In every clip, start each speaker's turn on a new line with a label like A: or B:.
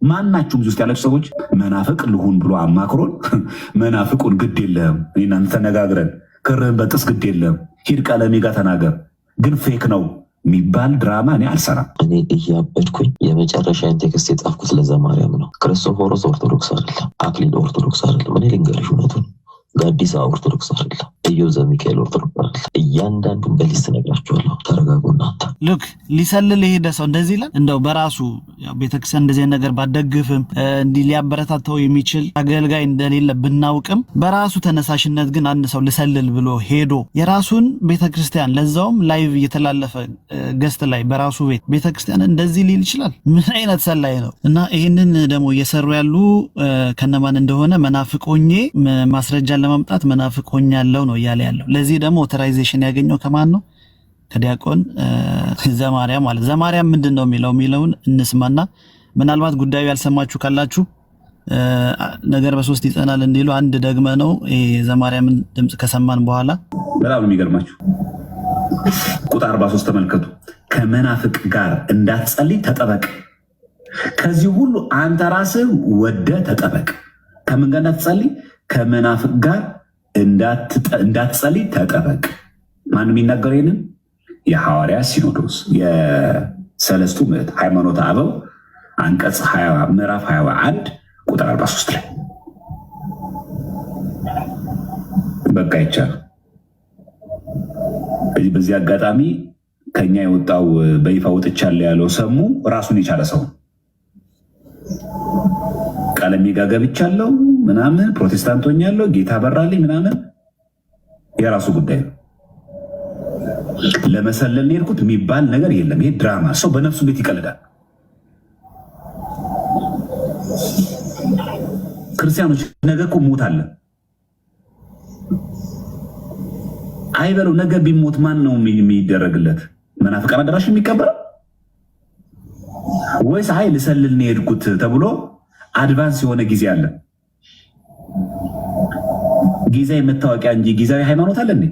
A: ማናችሁም እዚህ ውስጥ ያላችሁ ሰዎች መናፍቅ ልሁን ብሎ አማክሮን መናፍቁን ግድ የለም እናንተ ተነጋግረን ክርህን በጥስ ግድ የለም ሂድ ቀለሜ ጋር ተናገር ግን ፌክ ነው የሚባል ድራማ እኔ አልሰራም።
B: እኔ እያበድኩኝ የመጨረሻ ቴክስት የጻፍኩት ለዘማርያም ነው። ክርስቶፎሮስ ኦርቶዶክስ አይደለም፣ አክሊል ኦርቶዶክስ አይደለም። እኔ ልንገርሽ እውነቱን ጋዲሳ ኦርቶዶክስ አይደለም፣ ኢዮብ ዘሚካኤል ኦርቶዶክስ አይደለም። እያንዳንዱን በሊስት ነግራችኋለሁ። ተረጋጉ እናንተ።
C: ሉክ ሊሰልል የሄደ ሰው እንደዚህ ይላል። እንደው በራሱ ቤተክርስቲያን እንደዚህ ነገር ባደግፍም እንዲህ ሊያበረታታው የሚችል አገልጋይ እንደሌለ ብናውቅም በራሱ ተነሳሽነት ግን አንድ ሰው ልሰልል ብሎ ሄዶ የራሱን ቤተክርስቲያን ለዛውም ላይቭ እየተላለፈ ገስት ላይ በራሱ ቤተክርስቲያን እንደዚህ ሊል ይችላል? ምን አይነት ሰላይ ነው? እና ይህንን ደግሞ እየሰሩ ያሉ ከነማን እንደሆነ መናፍቆኜ ማስረጃ ለማምጣት መናፍቆኛለሁ ነው እያለ ያለው። ለዚህ ደግሞ ኦቶራይዜሽን ያገኘው ከማን ነው? ከዲያቆን ዘማርያም ማለት። ዘማርያም ምንድነው የሚለውን እንስማና ምናልባት ጉዳዩ ያልሰማችሁ ካላችሁ ነገር በሶስት ይጸናል እንዲሉ አንድ ደግመ ነው ዘማርያምን ድምጽ ከሰማን በኋላ
A: በጣም የሚገርማችሁ ቁጥር 43 ተመልከቱ። ከመናፍቅ ጋር እንዳትጸልይ ተጠበቅ፣ ከዚህ ሁሉ አንተ ራስህ ወደ ተጠበቅ። ከምን ጋር እንዳትጸልይ? ከመናፍቅ ጋር እንዳትጸልይ ተጠበቅ። ማን የሚናገረው ይሄንን? የሐዋርያ ሲኖዶስ የሰለስቱ ምዕት ሃይማኖተ አበው አንቀጽ 20 ምዕራፍ 21 ቁጥር 43 ላይ በቃ ይቻላል። በዚህ አጋጣሚ ከኛ የወጣው በይፋ ወጥቻለሁ ያለው ሰሙ ራሱን የቻለ ሰው ቀለሜ ጋር ገብቻለሁ ምናምን ፕሮቴስታንት ሆኛለሁ ጌታ በራልኝ ምናምን የራሱ ጉዳይ ነው። ለመሰለል የሄድኩት የሚባል ነገር የለም። ይሄ ድራማ። ሰው በነፍሱ እንዴት ይቀልዳል? ክርስቲያኖች ነገ እኮ ሞት አለ አይበለው። ነገ ቢሞት ማን ነው የሚደረግለት? መናፍቃን አዳራሽ የሚቀበረው ወይስ አይ ልሰልል ነው የሄድኩት ተብሎ አድቫንስ የሆነ ጊዜ አለ? ጊዜያዊ መታወቂያ እንጂ ጊዜያዊ ሃይማኖት አለ እንዴ?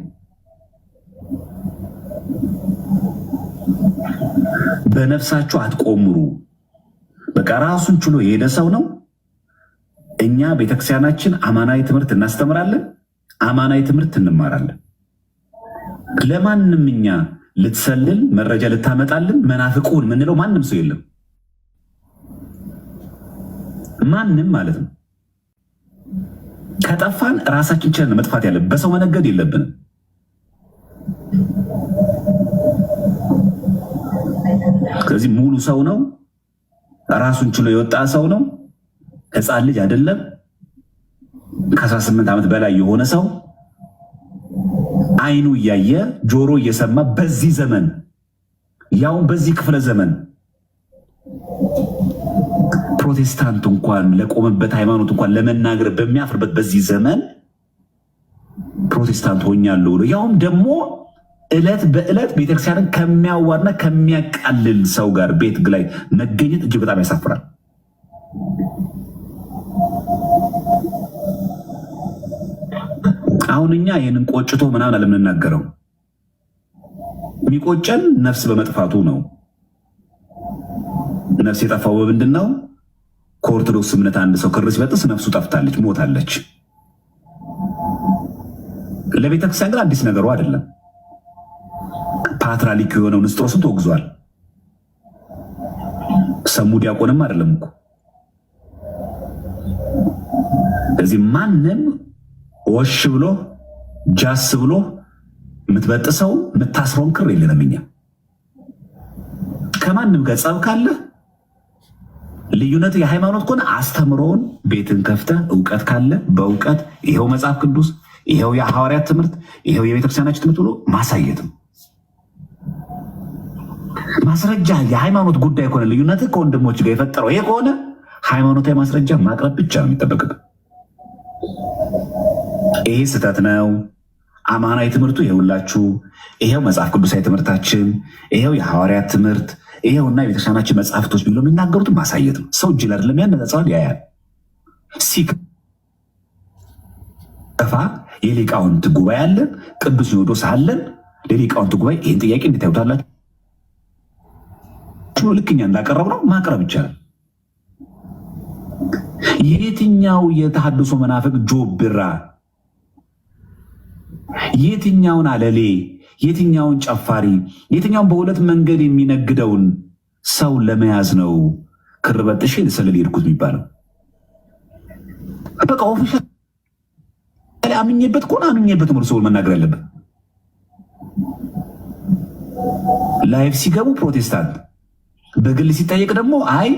A: በነፍሳችሁ አትቆምሩ። በቃ ራሱን ችሎ የሄደ ሰው ነው። እኛ ቤተክርስቲያናችን አማናዊ ትምህርት እናስተምራለን፣ አማናዊ ትምህርት እንማራለን። ለማንም እኛ ልትሰልል መረጃ ልታመጣልን መናፍቁን ምንለው ማንም ሰው የለም። ማንም ማለት ነው። ከጠፋን ራሳችን ችለን መጥፋት ያለብን፣ በሰው መነገድ የለብንም። ስለዚህ ሙሉ ሰው ነው፣ ራሱን ችሎ የወጣ ሰው ነው። ሕፃን ልጅ አይደለም። ከ18 ዓመት በላይ የሆነ ሰው አይኑ እያየ ጆሮ እየሰማ በዚህ ዘመን ያውን በዚህ ክፍለ ዘመን ፕሮቴስታንት እንኳን ለቆመበት ሃይማኖት እንኳን ለመናገር በሚያፍርበት በዚህ ዘመን ፕሮቴስታንት ሆኛለሁ ብሎ ያውም ደግሞ ዕለት በዕለት ቤተክርስቲያንን ከሚያዋርና ከሚያቃልል ሰው ጋር ቤት ላይ መገኘት እጅግ በጣም ያሳፍራል። አሁን እኛ ይህንን ቆጭቶ ምናምን አለምንናገረው፣ የሚቆጨን ነፍስ በመጥፋቱ ነው። ነፍስ የጠፋው በምንድን ነው? ከኦርቶዶክስ እምነት አንድ ሰው ክር ሲበጥስ ነፍሱ ጠፍታለች፣ ሞታለች። ለቤተክርስቲያን ግን አዲስ ነገሩ አይደለም። ፓትርያርክ የሆነው ንስጥሮስን ተወግዟል። ሰሙ ዲያቆንም አይደለም እኮ። ስለዚህ ማንም ወሽ ብሎ ጃስ ብሎ የምትበጥሰው የምታስረውን ክር የለንም እኛ። ከማንም ጋር ጸብ ካለ ልዩነት የሃይማኖት ከሆነ አስተምሮውን ቤትን ከፍተህ እውቀት ካለ በእውቀት ይሄው መጽሐፍ ቅዱስ ይሄው የሐዋርያት ትምህርት ይሄው የቤተክርስቲያናችን ትምህርት ብሎ ማሳየትም ማስረጃ። የሃይማኖት ጉዳይ ከሆነ ልዩነት ከወንድሞች ጋር የፈጠረው ይሄ ከሆነ ሃይማኖታዊ ማስረጃ ማቅረብ ብቻ ነው የሚጠበቅብን። ይሄ ስህተት ነው፣ አማናዊ ትምህርቱ ይሄውላችሁ፣ ይሄው መጽሐፍ ቅዱሳዊ ትምህርታችን፣ ይሄው የሐዋርያት ትምህርት፣ ይሄውና የቤተክርስቲያናችን መጽሐፍቶች ቢሎ የሚናገሩትን ማሳየት ነው። ሰው እጅ አይደለም ያነጻጻል፣ ያያል። ሲከፋ የሊቃውንት ጉባኤ አለን፣ ቅዱስ ሲኖዶስ አለን። ለሊቃውንት ጉባኤ ይህን ጥያቄ እንድታዩታላችሁ ልክኛ እንዳቀረብ ነው ማቅረብ ይቻላል። የትኛው የተሐድሶ መናፍቅ ጆብራ፣ የትኛውን አለሌ፣ የትኛውን ጨፋሪ፣ የትኛውን በሁለት መንገድ የሚነግደውን ሰው ለመያዝ ነው ክር በጥሼ ልሰልል ሄድኩት የሚባለው? በቃ ኦፊሻል አምኜበት ከሆነ አምኜበት ነው ሰው መናገር ያለበት። ላይፍ ሲገቡ ፕሮቴስታንት፣ በግል ሲጠየቅ ደግሞ አይ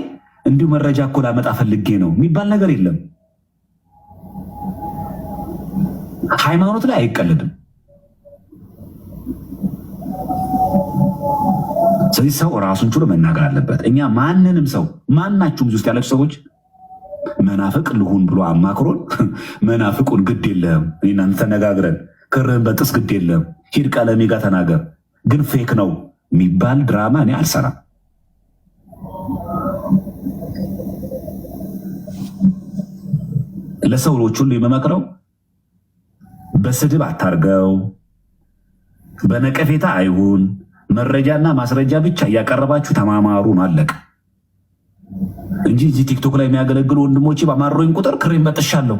A: እንዲሁ መረጃ እኮ ላመጣ ፈልጌ ነው የሚባል ነገር የለም። ሃይማኖት ላይ አይቀለድም። ስለዚህ ሰው ራሱን ችሎ መናገር አለበት። እኛ ማንንም ሰው ማናችሁም ውስጥ ያላችሁ ሰዎች መናፍቅ ልሁን ብሎ አማክሮን መናፍቁን ግድ የለም እናንተ ተነጋግረን ክርህን በጥስ ግድ የለም ሂድ ቀለሜ ጋር ተናገር ግን ፌክ ነው የሚባል ድራማ እኔ አልሰራም። ለሰዎች ሁሉ የምመክረው በስድብ አታርገው፣ በነቀፌታ አይሁን፣ መረጃና ማስረጃ ብቻ እያቀረባችሁ ተማማሩን አለቀ እንጂ እዚህ ቲክቶክ ላይ የሚያገለግሉ ወንድሞቼ በማሮኝ ቁጥር ክሬም በጥሻለሁ።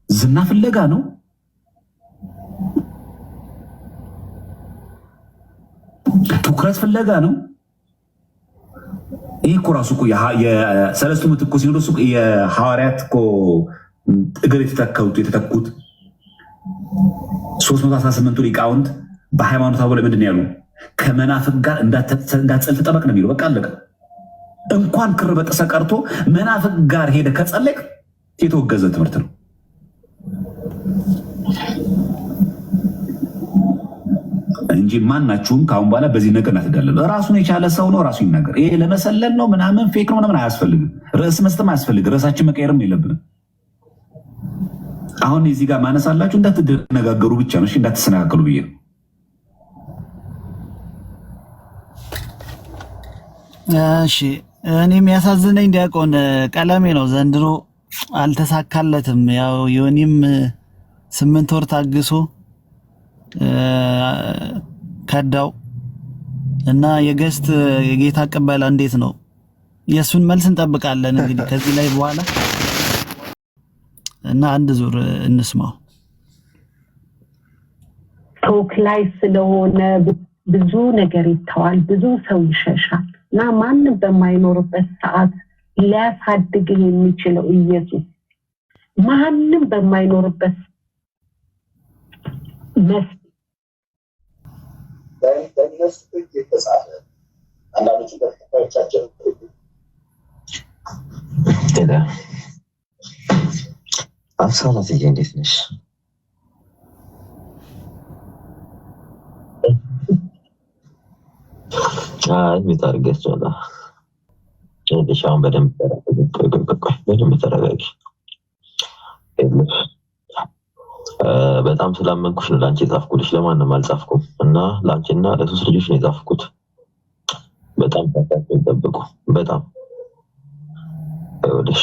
A: ዝና ፍለጋ ነው። ትኩረት ፍለጋ ነው። ይህ እኮ ራሱ እኮ የሰለስቱ ምዕት እኮ ሲኖዶስ የሐዋርያት እኮ እግር የተተኩት 318ቱ ሊቃውንት በሃይማኖት አበው ላይ ምንድን ነው ያሉ? ከመናፍቅ ጋር እንዳትጸል ተጠበቅ ነው የሚለው። በቃ አለቀ። እንኳን ክር በጥሰ ቀርቶ መናፍቅ ጋር ሄደ ከጸለቅ የተወገዘ ትምህርት ነው። እንጂ ማናችሁም ከአሁን በኋላ በዚህ ነገር እናትዳለን። ራሱን የቻለ ሰው ነው፣ ራሱ ይናገር። ይሄ ለመሰለን ነው ምናምን ፌክ ነው ምናምን አያስፈልግም። ርዕስ መስጠም አያስፈልግም። ርዕሳችን መቀየርም የለብንም። አሁን እዚህ ጋር ማነሳላችሁ እንዳትነጋገሩ ብቻ ነው፣ እንዳትሰነካከሉ ብዬ ነው።
C: እሺ እኔ የሚያሳዝነኝ ዲያቆን ቀለሜ ነው። ዘንድሮ አልተሳካለትም። ያው ዮኒም 8 ወር ታግሶ ከዳው እና የገስት የጌታ ቅበላ እንዴት ነው? የእሱን መልስ እንጠብቃለን እንግዲህ ከዚህ ላይ በኋላ እና አንድ ዙር እንስማው።
D: ቶክ ላይ ስለሆነ ብዙ ነገር ይተዋል፣ ብዙ ሰው ይሸሻል እና ማንም በማይኖርበት ሰዓት ሊያሳድግህ የሚችለው ኢየሱስ ማንም በማይኖርበት
B: አብሳላት እንዴት ነሽ? አሁን በደንብ ተረጋጊ። በጣም ስላመንኩሽ ነው ለአንቺ የጻፍኩልሽ፣ ለማንም አልጻፍኩም እና ለአንቺና ለሶስት ልጆች ነው የጻፍኩት። በጣም ታታችሁ ጠብቁ። በጣም ይወደሽ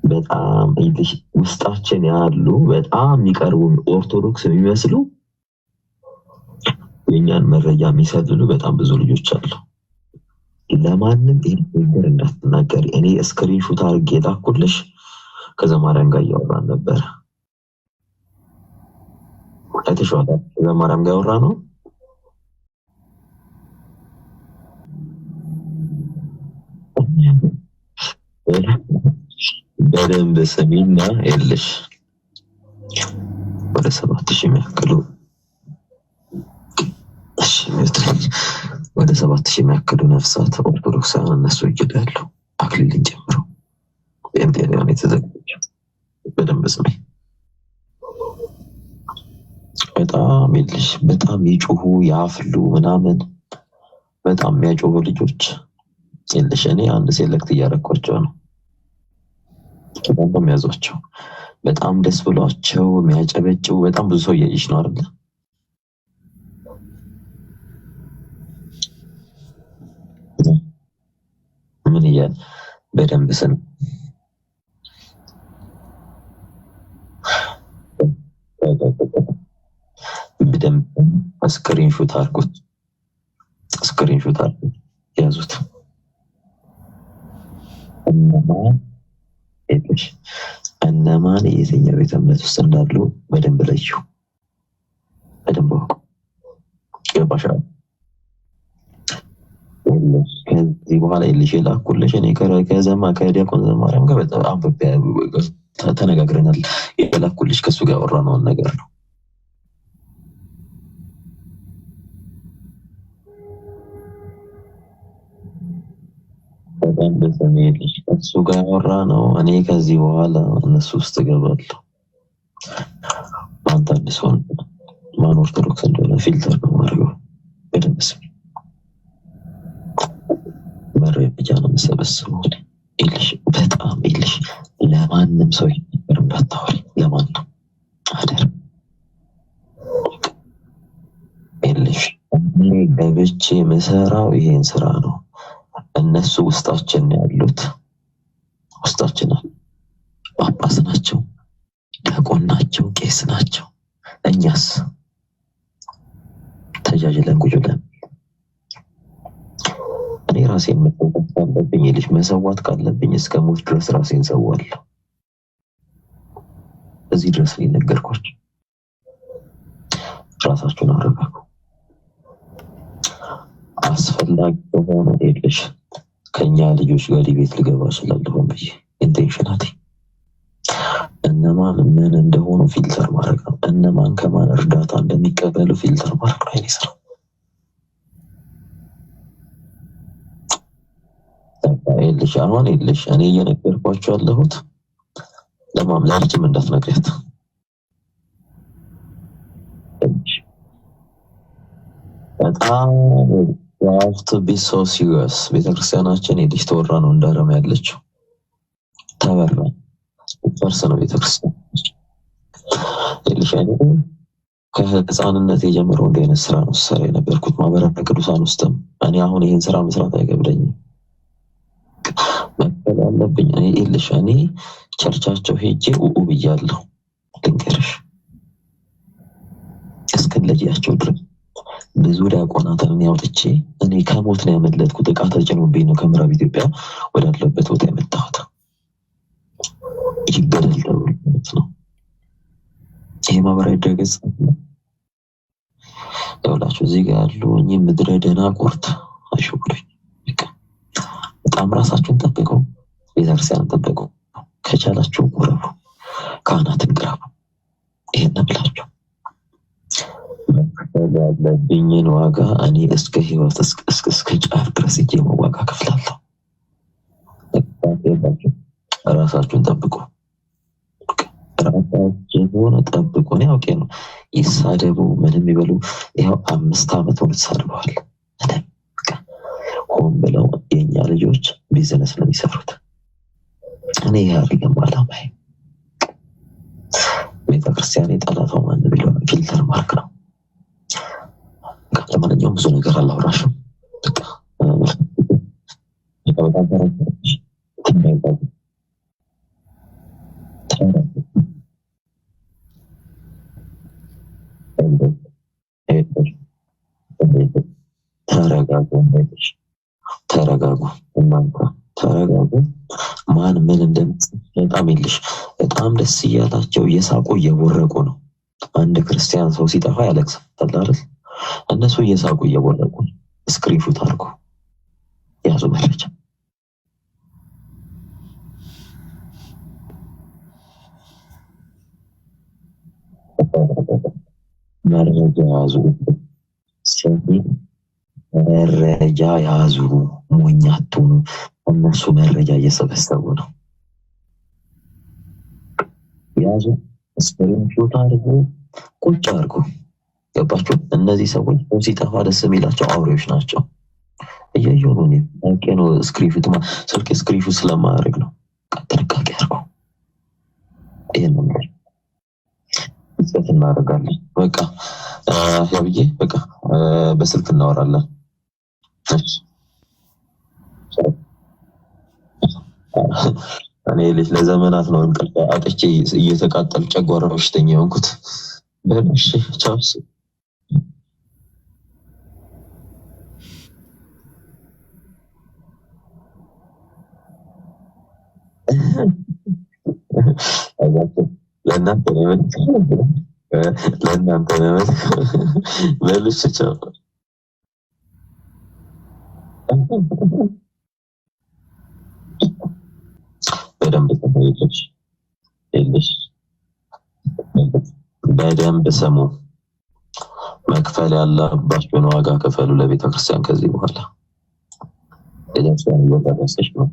B: በጣም ይልሽ ውስጣችን ያሉ በጣም የሚቀርቡ ኦርቶዶክስ የሚመስሉ የኛን መረጃ የሚሰልሉ በጣም ብዙ ልጆች አሉ። ለማንም ይሄን ነገር እንዳትናገሪ። እኔ ስክሪንሾት አድርጌ ላኩልሽ። ከዘማሪያም ጋር እያወራን ነበር። አይተሽዋል? ከዘማሪያም ጋር ያወራ ነው። በደንብ ስሚና ይልሽ ወደ 7000 የሚያክሉ ወደ 7000 የሚያክሉ ነፍሳት ኦርቶዶክሳውያን እነሱ ይገዳሉ፣ አክሊልን ጨምሮ በእንቴሪዮን የተዘጋጀው። በደንብ ስሚ። በጣም ይልሽ በጣም ይጮሁ ያፍሉ ምናምን በጣም የሚያጮሁ ልጆች ይልሽ እኔ አንድ ሴሌክት እያደረኳቸው ነው። በጣም ያዟቸው፣ በጣም ደስ ብሏቸው የሚያጨበጭቡ በጣም ብዙ ሰው እያየሽ ነው አይደል? ምን እያለ በደንብ ስም በደንብ ስክሪንሾት አድርጉት፣ ስክሪንሾት አድርጉት፣ ያዙት። ይልሽ እነማን የትኛው ቤተ እምነት ውስጥ እንዳሉ በደንብ ለዩ፣ በደንብ ወቁ። ገባሻል? ከዚህ በኋላ ይልሽ የላኩልሽ እኔ ከዲያቆን ዘማርያም ጋር በጣም አንብቤ ተነጋግረናል። የላኩልሽ ከሱ ጋር ያወራነውን ነገር ነው። በጣም ደስ የሚልሽ ከሱ ጋር ያወራነው እኔ ከዚህ በኋላ እነሱ ውስጥ እገባለሁ። ማን ታድሶ ማን ኦርቶዶክስ እንደሆነ ፊልተር ነው ማድረገው። በደንብ ስሚ፣ መረጃ ነው የምሰበስበው። ይልሽ በጣም ይልሽ ለማንም ሰው ይነገር እንዳታወሪ፣ ለማንም አደር ይልሽ እኔ ገብቼ የምሰራው ይሄን ስራ ነው። እነሱ ውስጣችን ያሉት ውስጣችን ጳጳስ ናቸው፣ ዲያቆን ናቸው፣ ቄስ ናቸው። እኛስ ተጃጅለን ቁጭ ብለን እኔ ራሴን መሰዋት ካለብኝ ይልሽ መሰዋት ካለብኝ እስከ ሞት ድረስ ራሴን ሰዋለሁ። እዚህ ድረስ ሊነገርኳችሁ። ራሳችሁን አረጋጉ። አስፈላጊ ከሆነ ይልሽ ከኛ ልጆች ጋር ቤት ልገባ እችላለሁ ብዬ ኢንቴንሽናቲ እነማን ምን እንደሆኑ ፊልተር ማድረግ ነው። እነማን ከማን እርዳታ እንደሚቀበሉ ፊልተር ማድረግ ነው። አይኔ ስራ ይልሽ አሁን ይልሽ እኔ እየነገርኳችሁ ያለሁት ለማምላችም እንዳትነግሪያት። በጣም ዋፍት ቢሶ ሲሪየስ ቤተክርስቲያናችን የልጅ ተወራ ነው እንዳረም ያለችው ተበራ ፈርስ ነው ቤተክርስቲያን ይልሽ አይደል? ከህፃንነት የጀመረው እንደ አይነት ስራ ነው ሰራ የነበርኩት ማህበረ ቅዱሳን ውስጥም እኔ አሁን ይሄን ስራ መስራት አይገብደኝም። መቀበል አለብኝ። እኔ ይልሽ እኔ ቸርቻቸው ሄጄ ብያለሁ። ልንገርሽ እስከለያቸው ድረስ ብዙ ዲያቆናትን ያውጥቼ እኔ ከሞት ነው ያመለጥኩት። ዕቃ ተጭኖብኝ ነው ከምዕራብ ኢትዮጵያ ወዳለበት ቦታ የመጣሁት። ይገደል ተብሎት ነው። ይሄ ማህበራዊ ድረገጽ ያውላችሁ እዚህ ጋር ያሉ እኚህ ምድረ ደናቁርት አሽጉሩኝ። በጣም ራሳችሁን ጠብቁ፣ ቤተክርስቲያንን ጠብቁ። ከቻላችሁ ቁረቡ፣ ካህናትን ቅረቡ። ይሄን ብላችሁ ያለብኝን ዋጋ እኔ እስከ ህይወት እስከ ጫፍ ድረስ እጄ ዋጋ ከፍላለሁ። ራሳችሁን ጠብቁ፣ ራሳችሁን ጠብቁ። እኔ አውቄ ነው ይሳደቡ ምንም ይበሉ። ይኸው 5 ዓመት ሆኖ ተሳድበዋል። ሆን ብለው የኛ ልጆች ቢዝነስ ነው የሚሰሩት። እኔ ያሪገም አላማዬ ቤተክርስቲያን የጠላተው ማን ቢለው ፊልተር ማርክ ነው። ለማንኛውም ብዙ ነገር አላወራሽም። ተረጋጉ፣ እናንተ ተረጋጉ። ማን ምን እንደምጽፍ በጣም ይልሽ በጣም ደስ እያላቸው እየሳቁ እየቦረቁ ነው። አንድ ክርስቲያን ሰው ሲጠፋ ያለቅሳል አይደል? እነሱ እየሳቁ እየቦረቁ ስክሪንሾት አድርጉ ያዙ። መረጃ ያዙ፣ መረጃ ያዙ። ሞኝ አትሁኑ። እነሱ መረጃ እየሰበሰቡ ነው። ያዙ፣ ስክሪንሾት አድርጉ፣ ቁጭ አድርጉ። ገባችሁ? እነዚህ ሰዎች ሲጠፋ ደስ የሚላቸው አውሬዎች ናቸው። እያየሁ ነው እኔ አውቄ ነው ስክሪንሾት ስልክ ስክሪንሾት ስለማድረግ ነው። ጥንቃቄ አድርጉ። ይሄን ነው እናደርጋለን። በቃ ያብዬ በቃ በስልክ እናወራለን። እኔ ልጅ ለዘመናት ነው እንቅልፍ አጥቼ እየተቃጠል ጨጓራ በሽተኛ የሆንኩት። በእሺ ቻውስ ለእናንተ ነው ለእናንተ ነው መልሽ ቻው በደንብ ተፈይቶች የለሽ በደንብ ስሙ። መክፈል ያለባችሁን ዋጋ ከፈሉ ለቤተ ክርስቲያን። ከዚህ በኋላ የደርሰን ወጣቶች ነው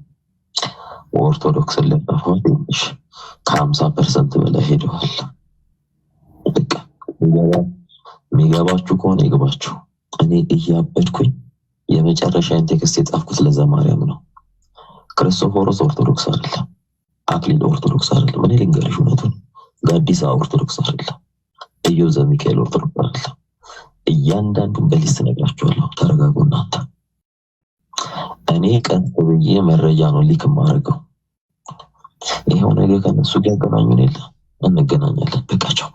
B: ኦርቶዶክስ ለጣፈው ትንሽ ከ50% በላይ ሄደዋል። በቃ የሚገባችሁ ከሆነ ይገባችሁ። እኔ እያበድኩኝ የመጨረሻ ቴክስት የጻፍኩት ለዘማርያም ነው። ክርስቶፎሮስ ኦርቶዶክስ አይደለም፣ አክሊል ኦርቶዶክስ አይደለም። እኔ ልንገርሽ እውነቱን፣ ጋዲሳ ኦርቶዶክስ አይደለም፣ ኢዮብ ዘሚካኤል ኦርቶዶክስ አይደለም። እያንዳንዱን በሊስት ነግራችኋለሁ። ተረጋጉ እናንተ። እኔ ቀን ብዬ መረጃ ነው ሊክ ማድረገው። ይሄው ነገር ከነሱ ጋር ገናኙን የለ እንገናኛለን። በቃቸው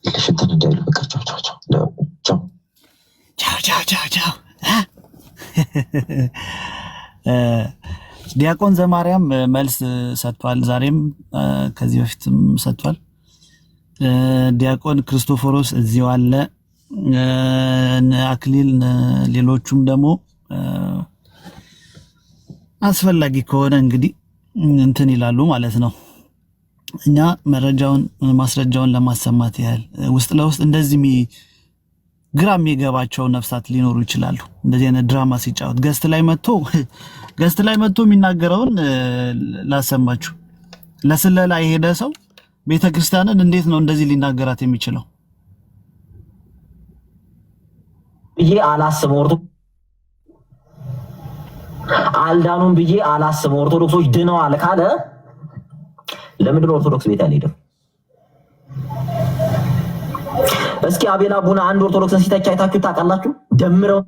B: ለሽንተን እንዳይሉ በቃቸው። ቻው ቻው ቻው
C: ቻው ቻው ቻው። ዲያቆን ዘማርያም መልስ ሰጥቷል። ዛሬም ከዚህ በፊትም ሰጥቷል። ዲያቆን ክርስቶፎሮስ እዚሁ አለ። አክሊል ሌሎቹም ደግሞ አስፈላጊ ከሆነ እንግዲህ እንትን ይላሉ ማለት ነው። እኛ መረጃውን ማስረጃውን ለማሰማት ያህል ውስጥ ለውስጥ እንደዚህ ግራ የሚገባቸው ነፍሳት ሊኖሩ ይችላሉ። እንደዚህ አይነት ድራማ ሲጫወት ገስት ላይ መጥቶ የሚናገረውን ላሰማችሁ። ለስለላ የሄደ ሰው ቤተክርስቲያንን እንዴት ነው እንደዚህ ሊናገራት የሚችለው?
E: ብዬ አላስብም። አልዳኑም ብዬ አላስብም። ኦርቶዶክሶች ድነዋል ካለ ለምንድን ነው ኦርቶዶክስ ቤት ያልሄደው? እስኪ አቤላ ቡና አንድ ኦርቶዶክስን ሲተች አይታችሁ ታውቃላችሁ? ደምረው